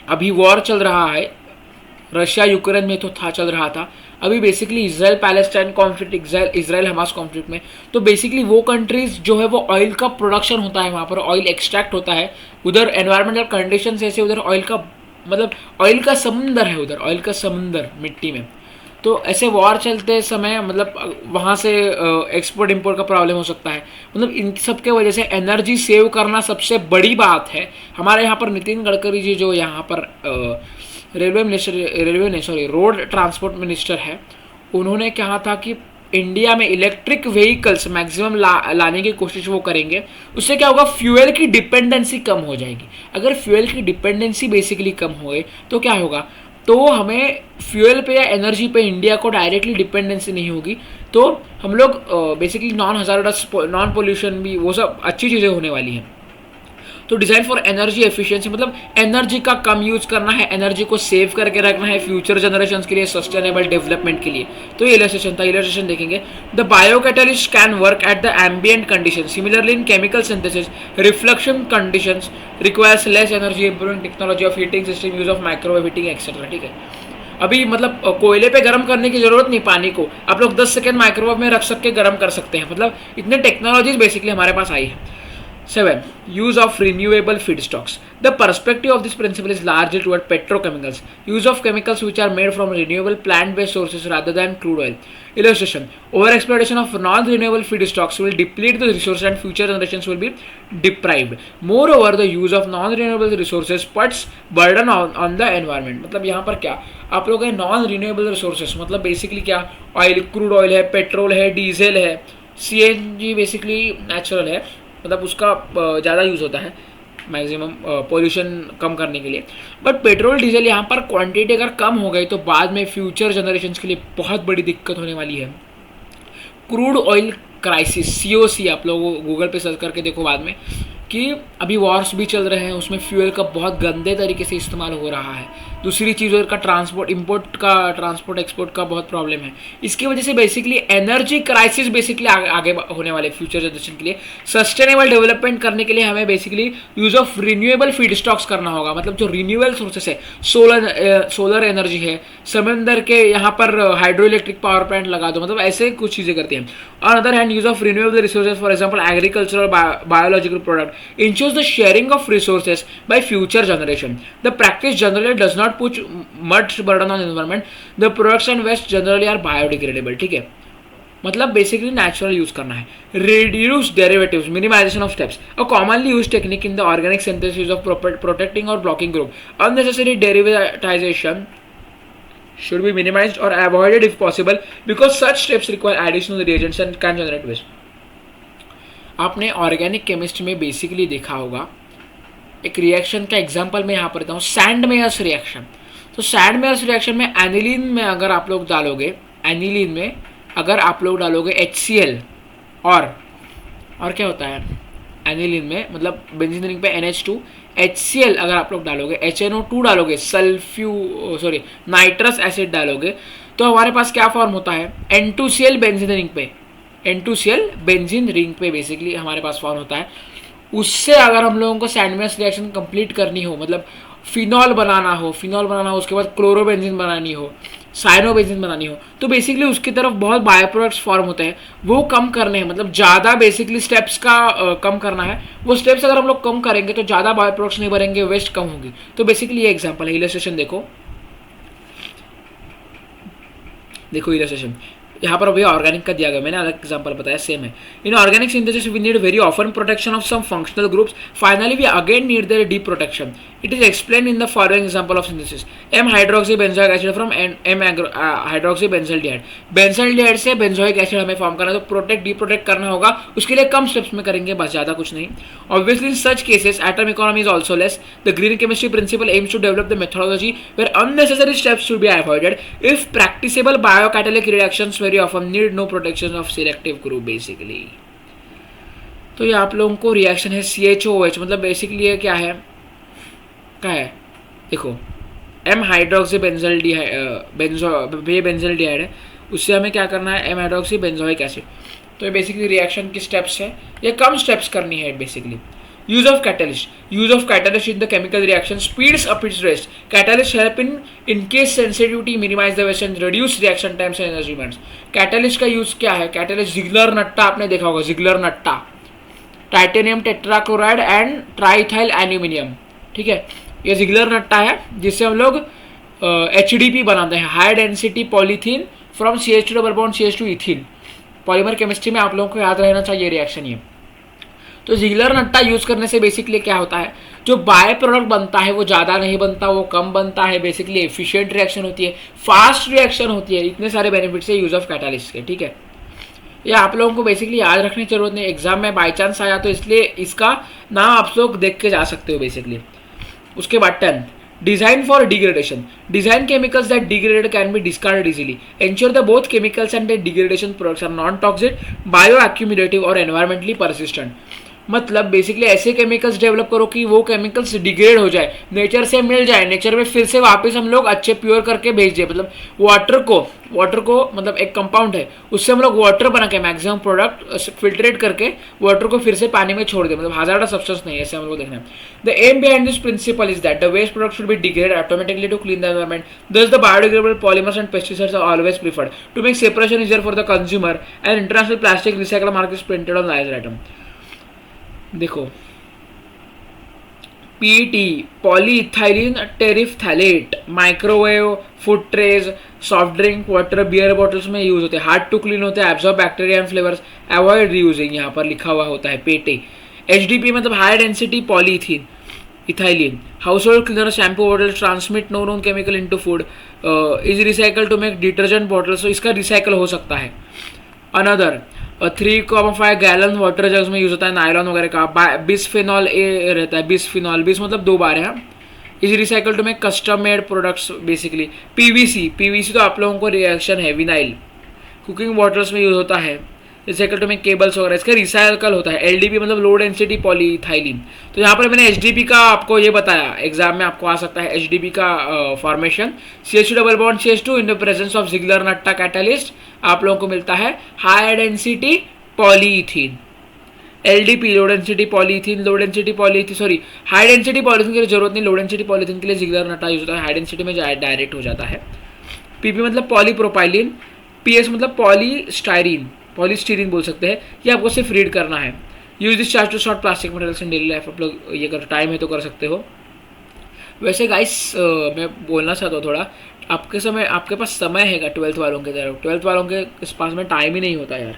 अभी वॉर चल रहा है, रशिया यूक्रेन में तो था, चल रहा था, अभी basically Israel Palestine conflict, Israel Hamas conflict में, तो बेसिकली वो कंट्रीज जो है वो ऑयल का प्रोडक्शन होता है, वहाँ पर ऑयल एक्सट्रैक्ट होता है, उधर एनवायरमेंटल कंडीशंस ऐसे, उधर ऑयल का मतलब ऑयल का समुंदर है, उधर ऑयल का समुंदर मिट्टी में। तो ऐसे वॉर चलते समय मतलब वहाँ से एक्सपोर्ट इम्पोर्ट का प्रॉब्लम हो सकता है। मतलब इन सब के वजह से एनर्जी सेव करना सबसे बड़ी बात है। हमारे यहाँ पर नितिन गडकरी जी जो यहाँ पर रोड ट्रांसपोर्ट मिनिस्टर है, उन्होंने कहा था कि इंडिया में इलेक्ट्रिक व्हीकल्स मैक्सिमम लाने की कोशिश वो करेंगे। उससे क्या होगा, फ्यूल की डिपेंडेंसी कम हो जाएगी। अगर फ्यूल की डिपेंडेंसी बेसिकली कम हो गई तो क्या होगा, तो हमें फ्यूल पे या एनर्जी पे इंडिया को डायरेक्टली डिपेंडेंसी नहीं होगी, तो हम लोग basically non hazardous, non pollution भी, वो सब अच्छी चीज़ें होने वाली हैं। तो डिज़ाइन फॉर एनर्जी एफिशिएंसी मतलब एनर्जी का कम यूज करना है, एनर्जी को सेव करके रखना है फ्यूचर जनरेशन के लिए, सस्टेनेबल डेवलपमेंट के लिए। तो ये इलस्ट्रेशन था, इलस्ट्रेशन देखेंगे। The biocatalyst can work at the ambient condition, similarly in chemical synthesis reflection conditions requires less energy, improving technology of heating system, use of microwave heating etcetera, ठीक है। अभी मतलब कोयले पे गर्म करने की जरूरत नहीं, पानी को आप लोग 10 सेकेंड माइक्रोवेव में रख सके गर्म कर सकते हैं। मतलब इतने टेक्नोलॉजीज बेसिकली हमारे पास आई है। 7. Use of renewable feedstocks. The perspective of this principle is largely toward petrochemicals. Use of chemicals which are made from renewable plant-based sources rather than crude oil. Illustration. Overexploitation of non-renewable feedstocks will deplete the resources and future generations will be deprived. Moreover, the use of non-renewable resources puts burden on the environment. मतलब यहाँ पर क्या आप लोग हैं, non-renewable resources मतलब बेसिकली क्या, ऑयल, क्रूड ऑयल है, पेट्रोल है, डीजल है, CNG बेसिकली नेचुरल है, मतलब उसका ज़्यादा यूज़ होता है मैक्सिमम पोल्यूशन कम करने के लिए। बट पेट्रोल डीजल यहाँ पर क्वांटिटी अगर कम हो गई तो बाद में फ्यूचर जनरेशन्स के लिए बहुत बड़ी दिक्कत होने वाली है। क्रूड ऑयल क्राइसिस, COC, आप लोग गूगल पे सर्च करके देखो बाद में, कि अभी वॉर्स भी चल रहे हैं, उसमें फ्यूल का बहुत गंदे तरीके से इस्तेमाल हो रहा है। दूसरी चीज़ का ट्रांसपोर्ट, इंपोर्ट का, ट्रांसपोर्ट एक्सपोर्ट का बहुत प्रॉब्लम है। इसकी वजह से बेसिकली एनर्जी क्राइसिस बेसिकली आगे होने वाले फ्यूचर जनरेशन के लिए। सस्टेनेबल डेवलपमेंट करने के लिए हमें basically use of renewable feed stocks करना होगा, मतलब जो रिन्यूएबल सोर्सेस है, सोलर एनर्जी है, समंदर के यहाँ पर हाइड्रो इलेक्ट्रिक पावर प्लांट लगा दो, मतलब ऐसे कुछ चीज़ें करती हैं। On other hand, use of renewable resources, for example agriculture, biological product, ensures the sharing of resources by future generation. The practice generally does not put much burden on environment. The products and waste generally are biodegradable. ठीक है, मतलब बेसिकली नेचुरल यूज करना है. Reduce derivatives, minimization of steps, a commonly use technique in the organic synthesis of protecting और blocking group. Unnecessary derivatization should be minimized or avoided if possible because such steps require additional reagents and can generate waste. आपने ऑर्गेनिक केमिस्ट्री में बेसिकली देखा होगा, एक रिएक्शन का एग्जांपल मैं यहाँ पर देता हूँ, सैंड मेयर्स रिएक्शन. तो सैंड मेयर्स रिएक्शन में एनिलीन में अगर आप लोग डालोगे, एनिलीन में अगर आप लोग डालोगे HCl और क्या होता है एनिलीन में, मतलब बेंजीन रिंग पे NH2, HCl अगर आप लोग डालोगे, HNO2 डालोगे, नाइट्रस एसिड डालोगे, तो हमारे पास क्या फॉर्म होता है, N2Cl बेंजीन रिंग पे, N2Cl बेंजीन रिंग पे बेसिकली हमारे पास फॉर्म होता है. उससे अगर हम लोगों को सैंडमेयर्स रिएक्शन कंप्लीट करनी हो, मतलब फिनॉल बनाना हो, उसके बाद क्लोरोबेंजीन बनानी हो, साइनोबेंजीन बनानी हो, तो बेसिकली उसकी तरफ बहुत बायो प्रोडक्ट्स फॉर्म होते हैं, वो कम करने हैं, मतलब ज़्यादा बेसिकली स्टेप्स का कम करना है. वो स्टेप्स अगर हम लोग कम करेंगे तो ज़्यादा बायो प्रोडक्ट्स नहीं बनेंगे, वेस्ट कम होगी. तो बेसिकली ये एग्जाम्पल है. इलस्ट्रेशन देखो इलस्ट्रेशन यहाँ पर अभी ऑर्गेनिक का दिया गया, मैंने अलग एग्जांपल बताया, सेम है. In organic synthesis we need very often protection of some functional groups, finally we again need their deprotection. It is explain in the following example of synthesis. M hydroxy benzoic acid from m hydroxy benzaldehyde. Benzaldehyde से बेंजोइक एसिड हमें फॉर्म करना है, तो प्रोटेक्ट डी प्रोटेक्ट करना होगा, उसके लिए कम स्टेप्स में करेंगे, बस ज़्यादा कुछ नहीं. Obviously in such cases atom economy is also less. The green chemistry principle aims to develop the methodology where unnecessary steps should be avoided. If practicable biocatalytic reactions very often need no protection of selective group basically. तो ये आप लोगों को रिएक्शन है CHOH, मतलब बेसिकली ये क्या है देखो, एम हाइड्रोक्सी बेंजल्डिहाइड है, उससे हमें क्या करना है, एम हाइड्रोक्सी बेंजोइक एसिड. तो ये बेसिकली रिएक्शन की स्टेप्स है, ये कम स्टेप्स करनी है basically. use of catalyst in the chemical reaction speeds up its rest. Catalyst help in increase sensitivity, minimize the waste and reduce reaction times and energy demands. Catalyst का यूज क्या है, कैटलिस्ट जिगलर नट्टा आपने देखा होगा, Ziegler Natta, titanium tetrachloride and triethyl aluminium. ठीक है, ये जिगलर नट्टा है जिससे हम लोग HDP बनाते हैं, high density polythene from CH2 double bond CH2 ethene. Polymer chemistry में आप लोगों को याद रहना चाहिए रिएक्शन ये. तो जिगलर नट्टा यूज़ करने से बेसिकली क्या होता है, जो बाय प्रोडक्ट बनता है वो ज़्यादा नहीं बनता, वो कम बनता है, बेसिकली एफिशिएंट रिएक्शन होती है, फास्ट रिएक्शन होती है. इतने सारे बेनिफिट्स है यूज़ ऑफ कैटालिस्ट के. ठीक है, ये आप लोगों को बेसिकली याद रखने की जरूरत नहीं, एग्जाम में बाई चांस आया तो इसलिए इसका नाम आप लोग देख के जा सकते हो बेसिकली. उसके बाद 10, design for degradation. Design chemicals that degraded can be discarded easily. Ensure the both chemicals and the degradation products are non toxic, bio accumulative और एनवायरमेंटली परसिस्टेंट. मतलब बेसिकली ऐसे केमिकल्स डेवलप करो कि वो केमिकल्स डिग्रेड हो जाए, नेचर से मिल जाए, नेचर में फिर से वापस हम लोग अच्छे प्योर करके भेज दें. मतलब वाटर को मतलब एक कंपाउंड है, उससे हम लोग वाटर बना के मैक्सिमम प्रोडक्ट फिल्ट्रेट करके वाटर को फिर से पानी में छोड़ दें, मतलब हाजार्डस सब्सटेंस नहीं है, ऐसे हम लोग देखना है. The aim behind this principle is that the waste product should be degraded automatically to clean the environment. Thus the biodegradable polymers and pesticides are always preferred to make separation easier for the consumer and international plastic recycle mark is printed on larger item. देखो PET, polyethylene terephthalate, microwave, food trays, soft drink, water, beer bottles में यूज होते हैं, हार्ड टू क्लीन होते हैं, absorb bacteria and flavours, avoid reusing, यहाँ पर लिखा हुआ होता है PET. HDP मतलब high density polythene ethylene. Household cleaner, shampoo bottle transmit no known chemical into food, is recycle to make detergent bottles, तो इसका रिसाइकल हो सकता है. अनदर 3,5 गैलन वाटर जग्स में यूज होता है, नायलॉन वगैरह का. बिस्फेनॉल ए रहता है, बिस्फेनॉल, बिस मतलब 2 बार है. Is recycle to make custom made products basically. PVC तो आप लोगों को रिएक्शन है, विनाइल, कुकिंग बॉटल्स में यूज होता है. इक्वल टू में केबल्स वगैरह, इसका रिसाइकल होता है। एलडीपी मतलब लो डेंसिटी पॉलीथाइलिन। तो यहाँ पर मैंने एचडीपी का आपको ये बताया, एग्जाम में आपको आ सकता है एचडीपी का formation, CH2 double bond CH2 in the presence of Ziegler Natta catalyst आप लोगों को मिलता है high density polythene. LDP low density polythene, low density polythene sorry high density polythene की जरूरत नहीं, लो डेंसिटी पॉलीथीन के लिए जिगलर नट्टा यूज होता है, हाई डेंसिटी में डायरेक्ट हो जाता है। पीपी मतलब पॉलीप्रोपाइलिन, पीएस मतलब पॉलीस्टाइरीन बोल सकते हैं। ये आपको सिर्फ रीड करना है। Use this chart to sort plastic materials in daily life, आप लोग ये कर टाइम है तो कर सकते हो। वैसे गाइस मैं बोलना चाहता हूँ थोड़ा, आपके पास समय है 12th वालों के तरफ, 12th वालों के इस पास में टाइम ही नहीं होता यार।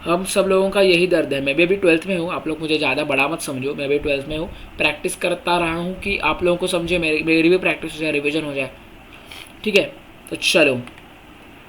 हम सब लोगों का यही दर्द है। मैं भी अभी 12th में हूँ, आप लोग मुझे ज़्यादा बड़ा मत समझो, मैं भी 12th में हूँ, प्रैक्टिस करता रहा हूँ कि आप लोगों को समझे, मेरी भी प्रैक्टिस हो जाए, रिविजन हो जाए, ठीक है। तो चलो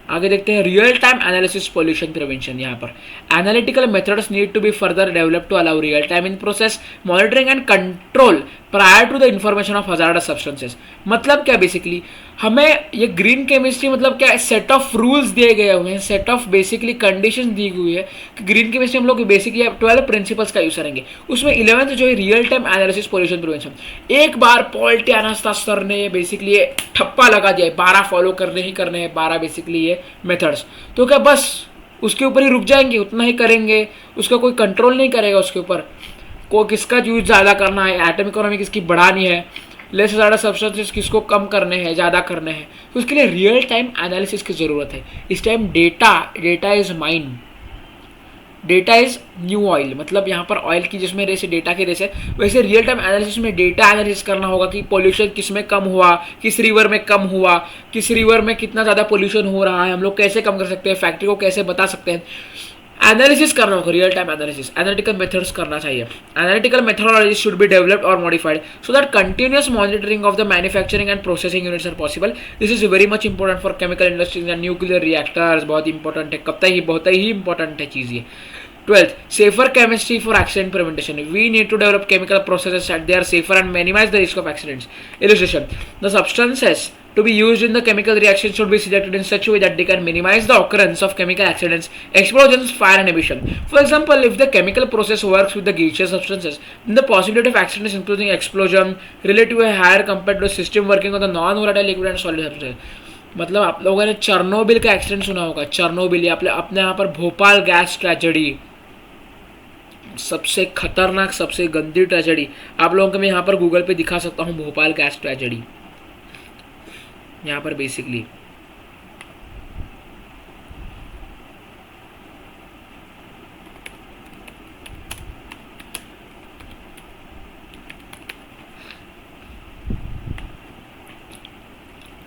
आगे देखते हैं। Real time analysis pollution prevention. यहाँ पर analytical methods need to be further develop to allow real time in process monitoring and control prior to the information of hazardous substances. मतलब क्या बेसिकली हमें ये ग्रीन केमिस्ट्री मतलब क्या, सेट ऑफ रूल्स दिए गए हुए हैं, सेट ऑफ बेसिकली कंडीशन दी हुई है कि ग्रीन केमिस्ट्री हम लोग बेसिकली 12 प्रिंसिपल्स का यूज करेंगे। उसमें 11th जो है real time analysis pollution prevention. एक बार पॉल टी अनास्ता सर ने बेसिकली ये ठप्पा लगा दिया है, 12 फॉलो करने ही करने हैं, 12 बेसिकली ये मेथड्स। तो क्या बस उसके ऊपर ही रुक जाएंगे, उतना ही करेंगे, उसका कोई कंट्रोल नहीं करेगा उसके ऊपर, को किसका यूज ज़्यादा करना है, एटम इकोनॉमी किसकी बढ़ानी है, लेस ज़्यादा सब्सटेंसेस किसको कम करने हैं, ज़्यादा करने हैं। तो उसके लिए रियल टाइम एनालिसिस की ज़रूरत है। इस time data is mind, data is new oil, मतलब यहाँ पर ऑयल की जिसमें रेस है, डेटा की रेस है, वैसे रियल टाइम एनालिसिस में डेटा एनालिसिस करना होगा कि पोल्यूशन किस में कम हुआ, किस रिवर में कम हुआ, किस रिवर में कितना ज़्यादा पोल्यूशन हो रहा है, हम लोग कैसे कम कर सकते हैं, फैक्ट्री को कैसे बता सकते हैं। एनालिसिस करना होगा, real time analysis, analytical methods करना चाहिए। Analytical methodology should be developed और modified so that continuous monitoring of the manufacturing and processing units are possible. This is very much important for chemical industries and nuclear reactors. बहुत इंपॉर्टेंट है, बहुत ही इंपॉर्टेंट है चीज़ ये। 12th, safer chemistry for accident prevention. We need to develop chemical processes that they are safer and minimize the risk of accidents. Illustration: the substances to be used in the chemical reaction should be selected in such a way that they can minimize the occurrence of chemical accidents, explosions, fire and emission. For example, if the chemical process works with the gaseous substances, then the possibility of accidents including explosion relatively higher compared to a system working on the non-volatile liquid and solid substances. मतलब आप लोगों ने चर्नोबिल का एक्सीडेंट सुना होगा, चर्नोबिल या अपने यहाँ पर भोपाल गैस ट्रेजेडी, सबसे खतरनाक सबसे गंदी ट्रेजेडी। आप लोगों को मैं यहाँ पर गूगल पे दिखा सकता हूँ, भोपाल गैस ट्रेजेडी। यहाँ पर बेसिकली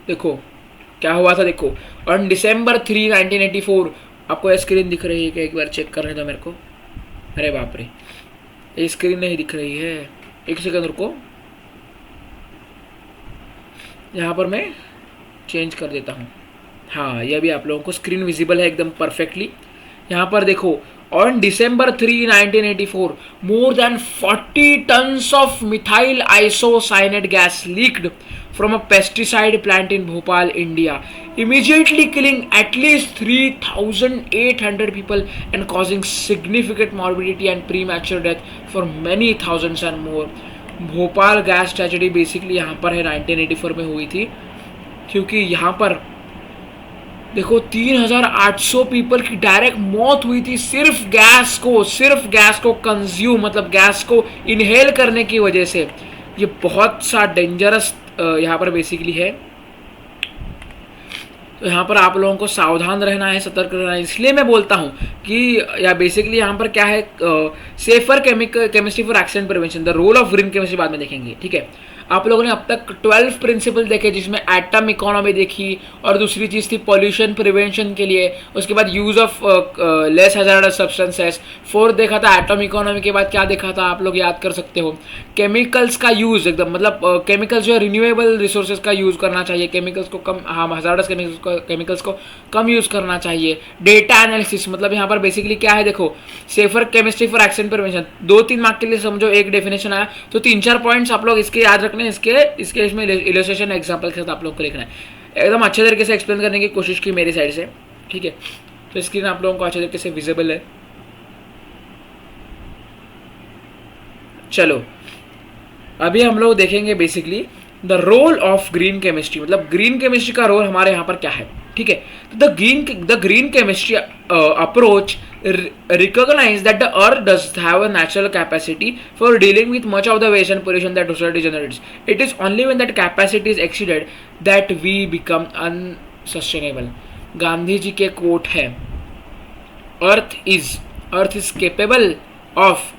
देखो क्या हुआ था, देखो ऑन December 3, 1984, आपको स्क्रीन दिख रही है क्या, एक बार चेक करने दो मेरे को। अरे बाप रे, ये स्क्रीन नहीं दिख रही है, एक सेकंड रुको, यहाँ पर मैं चेंज कर देता हूँ। हाँ, ये भी आप लोगों को स्क्रीन विजिबल है एकदम परफेक्टली। यहाँ पर देखो on December 3, 1984, more than 40 tons of methyl isocyanate gas leaked from a pesticide plant in Bhopal, India, immediately killing at least 3,800 people and causing significant morbidity and premature death for many thousands and more. Bhopal gas tragedy basically यहाँ पर है 1984 में हुई थी, क्योंकि यहाँ पर देखो 3,800 पीपल की डायरेक्ट मौत हुई थी सिर्फ गैस को कंज्यूम मतलब गैस को इनहेल करने की वजह से। ये बहुत सा डेंजरस यहाँ पर बेसिकली है। तो यहाँ पर आप लोगों को सावधान रहना है, सतर्क रहना है। इसलिए मैं बोलता हूँ कि या बेसिकली यहाँ पर क्या है, safer chemistry for accident prevention, the role of green chemistry बाद में देखेंगे, ठीक है। आप लोगों ने अब तक 12 प्रिंसिपल देखे, जिसमें एटम इकोनॉमी देखी और दूसरी चीज़ थी पॉल्यूशन प्रिवेंशन के लिए, उसके बाद use of less hazards substances. 4 देखा था एटम इकोनॉमी के बाद क्या देखा था आप लोग याद कर सकते हो, केमिकल्स का यूज़ एकदम मतलब केमिकल्स जो है रिन्यूएबल रिसोर्सेज का यूज़ करना चाहिए, केमिकल्स को कम, हाँ हैजार्डस केमिकल्स को कम यूज़ करना चाहिए। डेटा एनालिसिस मतलब यहाँ पर बेसिकली क्या है, देखो safer chemistry for accident prevention, 2-3 mark के लिए समझो एक डेफिनेशन आया, तो 3-4 पॉइंट्स आप लोग इसके याद रखने, इसके इसमें इलस्ट्रेशन एग्जांपल के साथ आप लोग को लिखना है। एकदम अच्छे तरीके से एक्सप्लेन करने की कोशिश की मेरी साइड से, ठीक है। तो स्क्रीन आप लोगों को अच्छे तरीके से विजिबल है। चलो अभी हम लोग देखेंगे basically the role of green chemistry, मतलब ग्रीन केमिस्ट्री का रोल हमारे यहाँ पर क्या है। ठीक है, तो the green chemistry approach recognize that the earth does have a natural capacity for dealing with much of the waste and pollution that society generates. It is only when that capacity is exceeded that we become unsustainable. Gandhi ji के कोट है, earth is capable of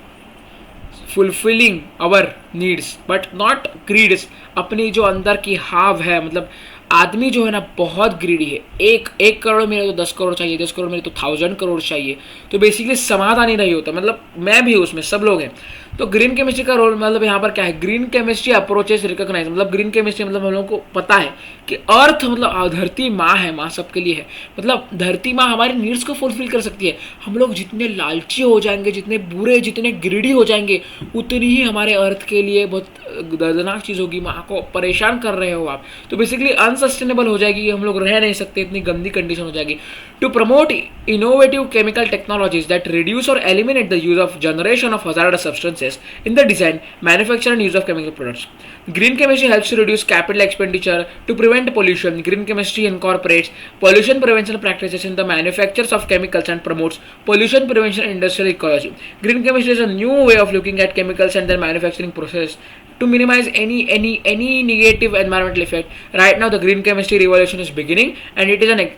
fulfilling our needs but not greeds. अपनी जो अंदर की हाव है, मतलब आदमी जो है ना बहुत ग्रीडी है। एक करोड़ मेरे तो 10 करोड़ चाहिए, 10 करोड़ मेरे तो 1000 करोड़ चाहिए। तो बेसिकली समाधान ही नहीं होता, मतलब मैं भी उसमें, सब लोग हैं। तो ग्रीन केमिस्ट्री का रोल मतलब यहाँ पर क्या है, ग्रीन केमिस्ट्री अप्रोचेस रिकॉग्नाइज, मतलब ग्रीन केमिस्ट्री मतलब हम लोगों को पता है कि अर्थ मतलब धरती माँ है, माँ सबके लिए है, मतलब धरती माँ हमारी नीड्स को फुलफिल कर सकती है। हम लोग जितने लालची हो जाएंगे, जितने बुरे, जितने ग्रीडी हो जाएंगे, उतनी ही हमारे अर्थ के लिए बहुत दर्दनाक चीज़ होगी। माँ को परेशान कर रहे हो आप, तो बेसिकली अनसस्टेनेबल हो जाएगी, हम लोग रह नहीं सकते, इतनी गंदी कंडीशन हो जाएगी। To promote innovative chemical technologies that reduce और eliminate the use of generation of hazardous substances in the design, manufacture and use of chemical products. Green chemistry helps to reduce capital expenditure to prevent pollution. Green chemistry incorporates pollution prevention practices in the manufactures of chemicals and promotes pollution prevention in industrial ecology. Green chemistry is a new way of looking at chemicals and their manufacturing process to minimize any negative environmental effect. Right now, the green chemistry revolution is beginning, and it is an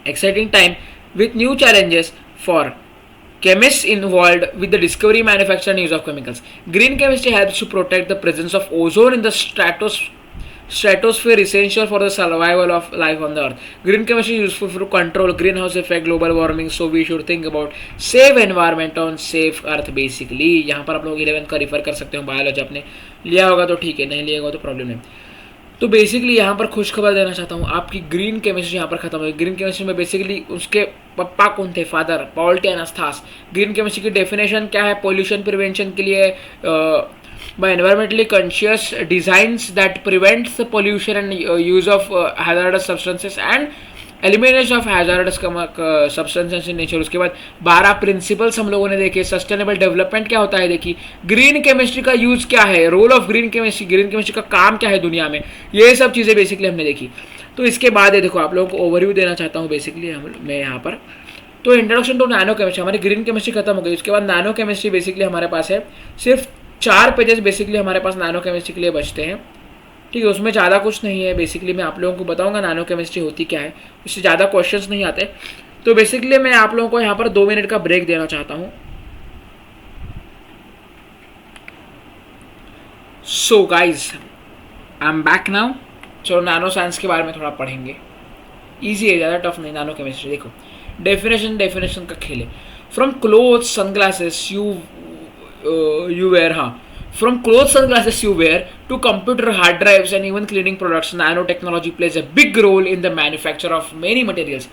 exciting time with new challenges for chemists involved with the discovery, manufacture and use of chemicals. Green chemistry helps to protect the presence of ozone in the stratosphere, essential for the survival of life on the earth. Green chemistry is useful to control greenhouse effect, global warming, so we should think about safe environment on safe earth. Basically यहाँ पर आप लोग 11th का रिफर कर सकते हो, बायोलॉजी आपने लिया होगा तो ठीक है, नहीं लिया होगा तो प्रॉब्लम नहीं। तो बेसिकली यहाँ पर खुश खबर देना चाहता हूँ, आपकी ग्रीन केमिस्ट्री यहाँ पर खत्म हो गई। ग्रीन केमिस्ट्री में बेसिकली उसके पप्पा कौन थे, father Paul T Anastas. Green chemistry की डेफिनेशन क्या है, पोल्यूशन प्रिवेंशन के लिए by environmentally conscious designs that prevents the pollution and use of hazardous substances and elimination of hazards substances in nature. उसके बाद 12 प्रिंसिपल्स हम लोगों ने देखे। सस्टेनेबल डेवलपमेंट क्या होता है देखिए, ग्रीन केमिस्ट्री का यूज क्या है, रोल ऑफ ग्रीन केमिस्ट्री का काम क्या है दुनिया में, ये सब चीज़ें बेसिकली हमने देखी। तो इसके बाद ये देखो आप लोगों को ओवरव्यू देना चाहता हूँ बेसिकली मैं यहाँ पर। तो इंट्रोडक्शन टू नैनो केमिस्ट्री, हमारी ग्रीन केमिस्ट्री खत्म हो गई। उसके बाद नैनो केमिस्ट्री बेसिकली हमारे पास है, सिर्फ 4 पेजेस बेसिकली हमारे पास नैनो केमिस्ट्री के लिए बचते हैं। ठीक है, उसमें ज़्यादा कुछ नहीं है। बेसिकली मैं आप लोगों को बताऊंगा नैनो केमिस्ट्री होती क्या है, उससे ज़्यादा क्वेश्चंस नहीं आते। तो बेसिकली मैं आप लोगों को यहाँ पर 2 मिनट का ब्रेक देना चाहता हूँ। So guys I am back now. चलो नैनो साइंस के बारे में थोड़ा पढ़ेंगे, ईजी है, ज़्यादा टफ नहीं। नैनो केमिस्ट्री देखो, डेफिनेशन का खेल है। From clothes sunglasses you wear, हाँ, from clothes sunglasses you wear to computer hard drives and even cleaning products, nanotechnology plays a big role in the manufacture of many materials.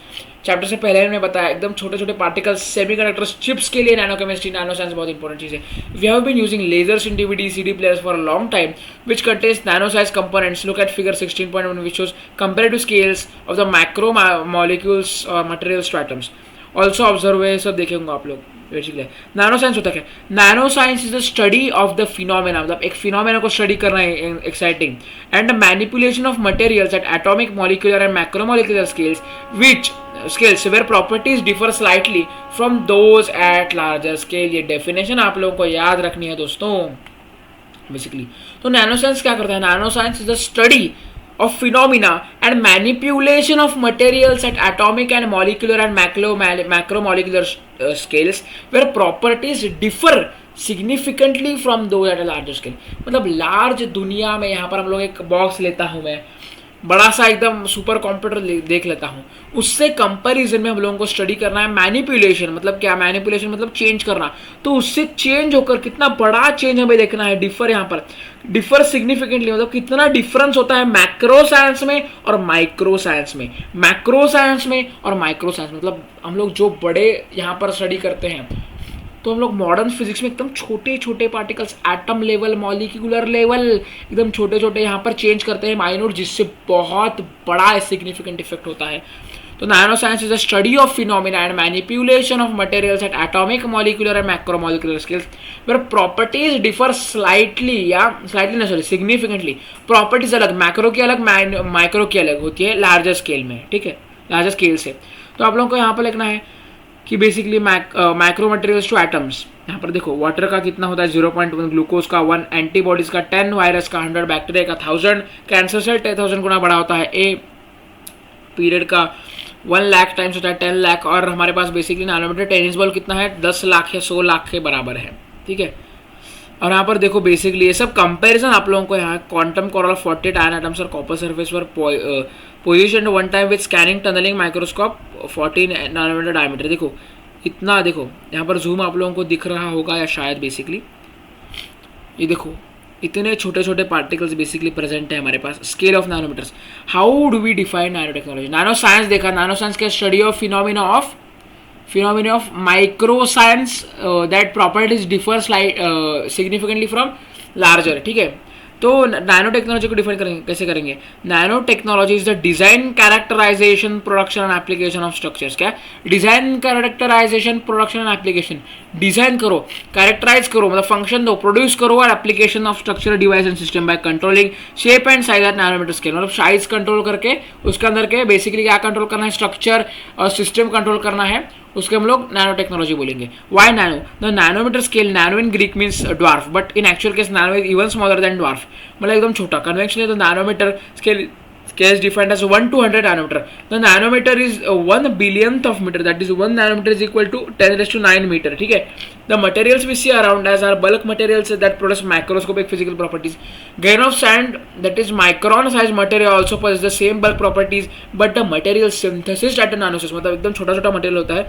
Chapter से पहले मैंने बताया एकदम छोटे छोटे पार्टिकल्स, सेमीकंडक्टर्स, चिप्स के लिए नैनो केमिस्ट्री, नैनो साइंस बहुत इंपॉर्टेंट चीज़ है। We have been using lasers in DVD CD players for a long time which contains nano size components. Look at figure 16.1 which shows comparative scales of the macro molecules और मटेरियल स्ट्रैटम्स। ऑल्सो ऑब्जर्व, ये सब देखेंगे आप लोग। नैनो साइंस होता क्या? Nano science is the study of the phenomena, मतलब एक फिनोमेना को स्टडी करना है, exciting, and the manipulation of materials at atomic, molecular and macromolecular scales which scales where properties differ slightly from those at larger scale. ये डेफिनेशन आप लोगों को याद रखनी है दोस्तों बेसिकली। तो नैनो साइंस क्या करता है? Nano science is the study of phenomena and manipulation of materials at atomic and molecular and macromolecular scales where properties differ significantly from those at a larger scale। मतलब लार्ज दुनिया में यहाँ पर हम लोग एक बॉक्स लेता हूँ मैं, बड़ा सा एकदम सुपर कंप्यूटर देख लेता हूँ, उससे कंपैरिजन में हम लोगों को स्टडी करना है मैनिपुलेशन। मतलब क्या मैनिपुलेशन? मतलब चेंज करना। तो उससे चेंज होकर कितना बड़ा चेंज हमें देखना है, डिफर, यहाँ पर डिफर सिग्निफिकेंटली, मतलब कितना डिफरेंस होता है मैक्रो साइंस में और माइक्रो साइंस में, मैक्रो साइंस में और माइक्रो साइंस में। मतलब हम लोग जो बड़े यहाँ पर स्टडी करते हैं, तो हम लोग मॉडर्न फिजिक्स में एकदम छोटे छोटे particles, atom level, molecular level, एकदम छोटे छोटे यहाँ पर चेंज करते हैं माइन्यूट, जिससे बहुत बड़ा सिग्निफिकेंट इफेक्ट होता है। तो nano science is the study of phenomena and manipulation of materials at atomic molecular and macromolecular scales where properties differ slightly या स्लाइटली ना सॉरी सिग्निफिकेंटली। प्रॉपर्टीज अलग, मैक्रो की अलग, माइक्रो की अलग होती है लार्जर स्केल में, ठीक है, लार्जर स्केल से। तो आप लोगों को यहाँ पर लिखना है कि basically micro materials two atoms. यहाँ पर देखो वाटर का कितना होता है 0.1, ग्लूकोज का 1, एंटीबॉडीज का 10, वायरस का 100, बैक्टीरिया का 1000, कैंसर सेल 10,000 गुना बड़ा होता है, ए पीरियड का 1 लाख टाइम्स होता है 10 लाख, और हमारे पास बेसिकली नैनोमीटर टेनिस बॉल कितना है 10 लाख या 100 लाख के बराबर है, ठीक है। और यहाँ पर देखो बेसिकली ये सब कंपैरिजन आप लोगों को यहाँ quantum core of 40 iron atoms और कॉपर सरफेस पर position one time with scanning tunneling microscope 14 nanometer diameter. देखो इतना, देखो यहाँ पर जूम आप लोगों को दिख रहा होगा या शायद बेसिकली ये देखो इतने छोटे छोटे पार्टिकल्स बेसिकली प्रेजेंट है हमारे पास, scale of nanometers. How do we define nano technology? Nano science देखा, नैनो साइंस का study of phenomena of micro science that properties differ significantly from larger, ठीक है। तो नैनो टेक्नोलॉजी को डिफाइन करेंगे, कैसे करेंगे? Nano technology is the design, characterization, production and application of structures. क्या? Design, characterization, production and application. Design करो, कैरेक्टराइज करो मतलब फंक्शन दो, प्रोड्यूस करो, और application of structure, device and system by controlling shape and size at nanometer scale. मतलब साइज कंट्रोल करके उसके अंदर के बेसिकली क्या कंट्रोल करना है? स्ट्रक्चर और सिस्टम कंट्रोल करना है, उसके हम लोग नैनो टेक्नोलॉजी बोलेंगे। Why nano? The nanometer scale, nano in Greek means dwarf, but in actual case nano is even smaller than dwarf, मतलब एकदम छोटा। Conventionally the nanometer scale is defined as 1 to 100 nanometer. The nanometer is 1 billionth of meter, that is 1 nanometer is equal to 10 raised to 9 meter, ठीक है। The materials we see around us are bulk materials that produce macroscopic physical properties. Grain of sand, that is micron size material, also possess the same bulk properties, but the material synthesis at a nanoscale, मतलब एकदम छोटा छोटा मटेरियल होता है,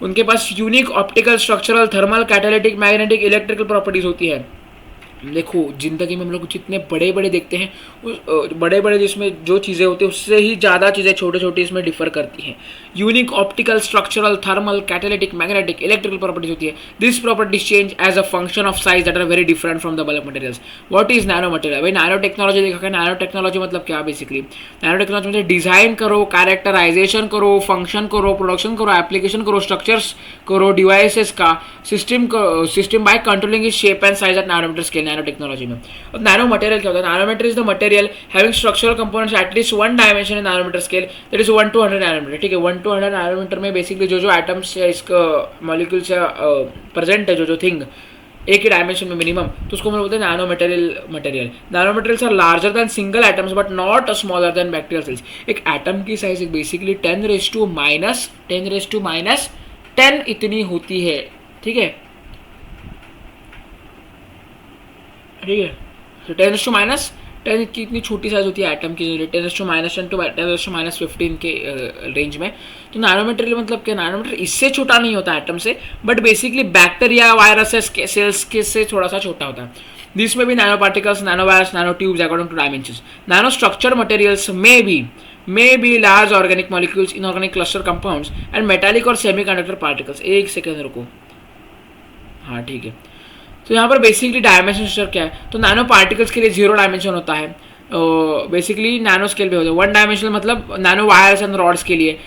उनके पास unique optical, structural, thermal, catalytic, magnetic, electrical properties होती है। देखो जिंदगी में हम लोग जितने बड़े बड़े देखते हैं, उस बड़े बड़े जिसमें जो चीज़ें होती हैं उससे ही ज़्यादा चीज़ें छोटे छोटी इसमें डिफर करती हैं। Unique optical, structural, thermal, catalytic, magnetic, electrical properties होती है। This properties change as a function of size that are very different from the bulk materials. What is nano material? भाई नैनो टेक्नोलॉजी देखा, नैनो टेक्नोलॉजी मतलब क्या? बेसिकली नैनो टेक्नोलॉजी मतलब डिजाइन करो, कैरेक्टराइजेशन करो, फंक्शन करो, प्रोडक्शन करो, एप्लीकेशन करो, स्ट्रक्चर्स करो, डिवाइसेस का system by controlling is shape and size at nanometer scale. Nano technology में अब नैनो मटेरियल क्या होता है? Nanometer is the material having structural components at least 1 dimension in nanometer scale, that is 1 to 100 nanometer, ठीक है। 1 to 100 नैनोमीटर में बेसिकली जो एटम्स या इसका मॉलिक्यूल्स या प्रेजेंट है, जो थिंग एक ही डायमेंशन में मिनिमम, तो उसको हम बोलते हैं nano material. Nano materials are larger than single atoms but not smaller than bacterial cells. एक एटम की size basically 10 raised to minus 10 इतनी होती है, ठीक है, ठीक है। तो 10 raised to minus 10 की इतनी छोटी साइज होती है एटम की, 10 raised to minus 10 to 10 raised to minus 15 के रेंज में। तो नैनोमीटर मतलब क्या? नैनोमीटर इससे छोटा नहीं होता एटम से, बट बेसिकली बैक्टीरिया, वायरसेस के सेल्स के से थोड़ा सा छोटा होता है। दिस में भी nano particles, nano virus, nano tubes according to dimensions. Nano structure materials may be large organic molecules, inorganic cluster compounds and metallic और semiconductor particles। एक सेकेंड रुको, हाँ ठीक है। तो यहाँ पर बेसिकली डायमेंशन स्ट्रक्चर क्या है? तो नैनो पार्टिकल्स के लिए 0 डायमेंशन होता है, बेसिकली नैनो स्केल पे होता है। 1 डायमेंशनल मतलब नैनो वायर्स एंड रॉड्स के लिए,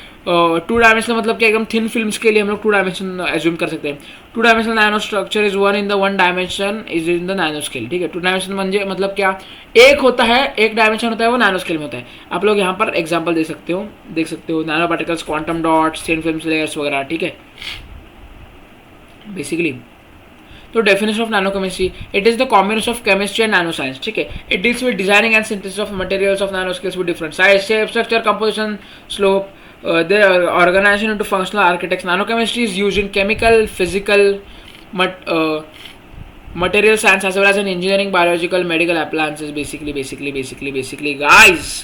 2 डायमेंशनल मतलब कि एकदम थिन फिल्म्स के लिए हम लोग 2 डायमेंशन एज्यूम कर सकते हैं। 2 dimensional nano structure is 1 in the 1 dimension is in the nano scale, ठीक है। 2 डायमेंशन मतलब क्या? एक होता है, एक डायमेंशन होता है, वो नैनो स्केल में होता है। आप लोग यहाँ पर एग्जाम्पल देख सकते हो nano particles, quantum dots, thin films layers वगैरह, ठीक है। बेसिकली तो definition of nano chemistry, it is the combination of chemistry and nano science, ठीक है। It deals with designing and synthesis of materials of nano scales with different size, shape, structure, composition, slope, their organization into functional architects. Nanochemistry is used in chemical, physical, material science as well as in engineering, biological, medical appliances. Basically guys,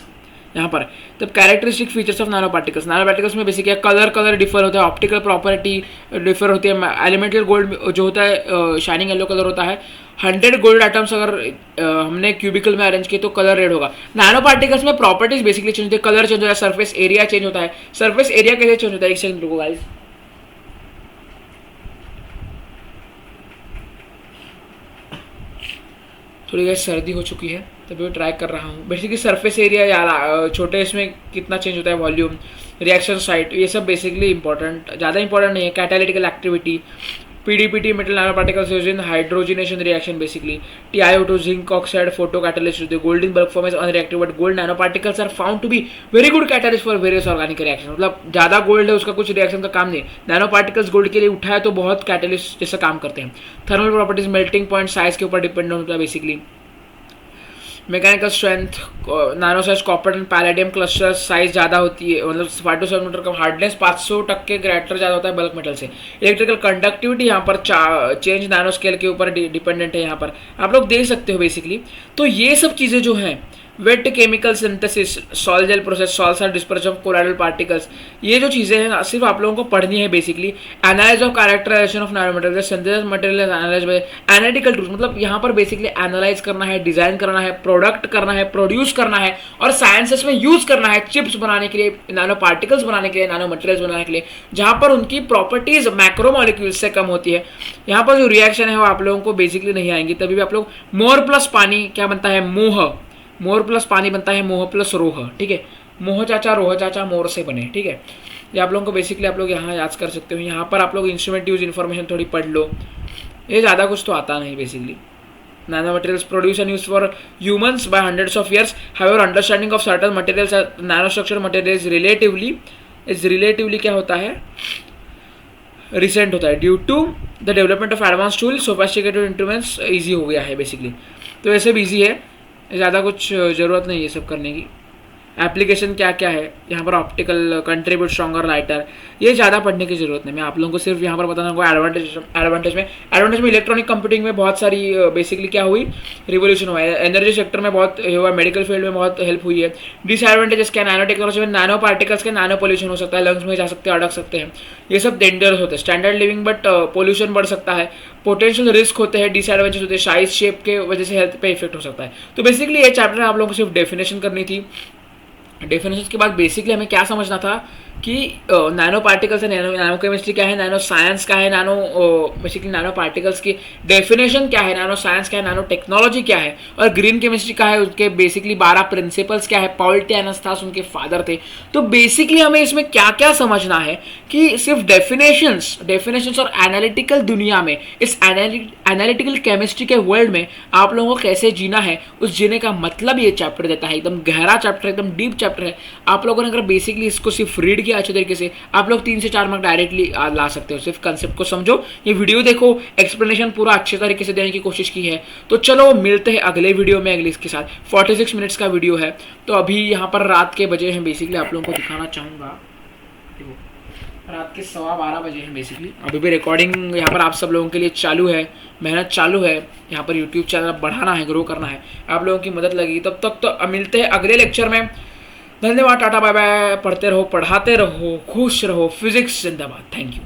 यहाँ पर तब characteristic features of nano particles में बेसिकली कलर डिफर होता है, ऑप्टिकल प्रॉपर्टी डिफर होती है, एलिमेंटल गोल्ड जो होता है शाइनिंग येलो कलर होता है। 100 गोल्ड आइटम्स अगर हमने क्यूबिकल में अरेंज किए तो कलर रेड होगा। नैनो पार्टिकल्स में प्रॉपर्टीज बेसिकली चेंज होती है, कलर चेंज होता है, सरफेस एरिया चेंज होता है। सरफेस एरिया कैसे चेंज होता है? एक सेकंड रुको गाइस, थोड़ी गाइस सर्दी हो चुकी है तभी वो ट्राई कर रहा हूँ। बेसिकली सरफेस एरिया या छोटे इसमें कितना चेंज होता है, वॉल्यूम, रिएक्शन साइट, ये सब बेसिकली इंपॉर्टेंट, ज़्यादा इंपॉर्टेंट नहीं है। कैटालिटिकल activity, PDPT metal nanoparticles used in hydrogenation reaction basically. TiO2 zinc oxide photo catalyst. The golden bulk form is unreactive but gold nanoparticles are found to be very good catalyst for various organic reactions. मतलब ज़्यादा गोल्ड है उसका कुछ रिएक्शन का काम नहीं, नैनो पार्टिकल्स गोल्ड के लिए उठाए तो बहुत कैटलिस्ट जैसा काम करते हैं। Thermal properties melting point size के ऊपर डिपेंड होता है बेसिकली। मैकेनिकल स्ट्रेंथ, नानो size copper and palladium cluster size ज़्यादा होती है, मतलब 5 to 7 मीटर का हार्डनेस 500% ग्रेटर ज़्यादा होता है बल्क मेटल से। इलेक्ट्रिकल कंडक्टिविटी यहाँ पर चेंज नैनो स्केल के ऊपर डिपेंडेंट है, यहाँ पर आप लोग देख सकते हो बेसिकली। तो ये सब चीज़ें जो हैं, wet chemical synthesis, sol gel process, sols और डिस्पर्शन ऑफ कोलाइडल पार्टिकल्स, ये जो चीज़ें हैं सिर्फ आप लोगों को पढ़नी है basically. Analyse of characterization of nano material, synthesis material analyse by analytical tools, मतलब यहाँ पर बेसिकली एनालाइज करना है, डिजाइन करना है, प्रोडक्ट करना है, प्रोड्यूस करना है और साइंसेस में यूज करना है चिप्स बनाने के लिए, नैनो पार्टिकल्स बनाने के लिए, नैनो मटेरियल्स बनाने के लिए, जहाँ पर उनकी प्रॉपर्टीज मैक्रोमोलिक्यूल्स से कम होती है। यहाँ पर जो रिएक्शन है वो आप लोगों को बेसिकली नहीं आएंगी, तभी भी आप लोग मोर प्लस पानी क्या बनता है, मोह, मोर प्लस पानी बनता है मोह प्लस रोह, ठीक है। मोह चाचा रोह चाचा मोर से बने, ठीक है। ये आप लोगों को बेसिकली आप लोग यहाँ याद कर सकते हो। यहाँ पर आप लोग इंस्ट्रूमेंट यूज इन्फॉर्मेशन थोड़ी पढ़ लो, ये ज़्यादा कुछ तो आता नहीं basically. Nano materials produce and use for humans by hundreds of years, however understanding of certain materials, nano structure materials relatively क्या होता है, रिसेंट होता है। Due to the development of advance tool, sophisticated instruments easy हो गया है बेसिकली। तो ऐसे भी ईजी है, ज़्यादा कुछ ज़रूरत नहीं है सब करने की। एप्लीकेशन क्या क्या है यहाँ पर, ऑप्टिकल, कंट्रीब्यूट स्ट्रॉन्गर लाइटर, ये ज़्यादा पढ़ने की जरूरत नहीं। मैं आप लोगों को सिर्फ यहाँ पर बताना होगा एडवांटेज में इलेक्ट्रॉनिक कंप्यूटिंग में बहुत सारी बेसिकली क्या हुई, रिवोल्यूशन हुआ है। एनर्जी सेक्टर में बहुत हुआ, मेडिकल फील्ड में बहुत हेल्प हुई है। डिसएडवांटेजेस क्या, नैनो टेक्नोलॉजी में नैनो पार्टिकल्स के नैनो पोल्यूशन हो सकता है, लंग्स में जा सकते हैं, अटक सकते हैं, ये सब डेंजरस होते हैं। स्टैंडर्ड लिविंग बट पोल्यूशन बढ़ सकता है, पोटेंशियल रिस्क होते हैं, डिसएडवांटेज होते हैं, साइज शेप के वजह से हेल्थ पे इफेक्ट हो सकता है। तो बेसिकली ये चैप्टर आप लोगों को सिर्फ डेफिनेशन करनी थी। डेफिनेशन के बाद बेसिकली हमें क्या समझना था कि नैनो पार्टिकल्स है, नैनो केमिस्ट्री क्या है, नैनो साइंस क्या है, नैनो बेसिकली नैनो पार्टिकल्स की डेफिनेशन क्या है, नैनो साइंस क्या है, नैनो टेक्नोलॉजी क्या है, और ग्रीन केमिस्ट्री क्या है, उसके बेसिकली 12 प्रिंसिपल्स क्या है, पॉल टी एनास्टास उनके फादर थे। तो बेसिकली हमें इसमें क्या क्या समझना है कि सिर्फ डेफिनेशंस और एनालिटिकल दुनिया में, इस एनालिटिकल केमिस्ट्री के वर्ल्ड में आप लोगों को कैसे जीना है, उस जीने का मतलब ये चैप्टर देता है। एकदम गहरा चैप्टर, एकदम डीप चैप्टर है। आप लोगों ने अगर बेसिकली इसको सिर्फ रीड किया अच्छे तरीके से, आप लोग 3 से 4 मार्क डायरेक्टली ला सकते हो। सिर्फ कंसेप्ट को समझो, ये वीडियो देखो, एक्सप्लेनेशन पूरा अच्छे तरीके से देने की कोशिश की है। तो चलो मिलते हैं अगले वीडियो में, अगले इसके साथ। 46 मिनट्स का वीडियो है, तो अभी यहाँ पर रात के बजे हैं, बेसिकली आप लोगों को दिखाना चाहूँगा, रात के 12:15 बजे हैं बेसिकली। अभी भी रिकॉर्डिंग यहाँ पर आप सब लोगों के लिए चालू है, मेहनत चालू है। यहाँ पर यूट्यूब चैनल बढ़ाना है, ग्रो करना है, आप लोगों की मदद लगेगी। तब तक तो मिलते हैं अगले लेक्चर में। धन्यवाद, टाटा बाय बाय। पढ़ते रहो, पढ़ाते रहो, खुश रहो। फिजिक्स जिंदाबाद। Thank you.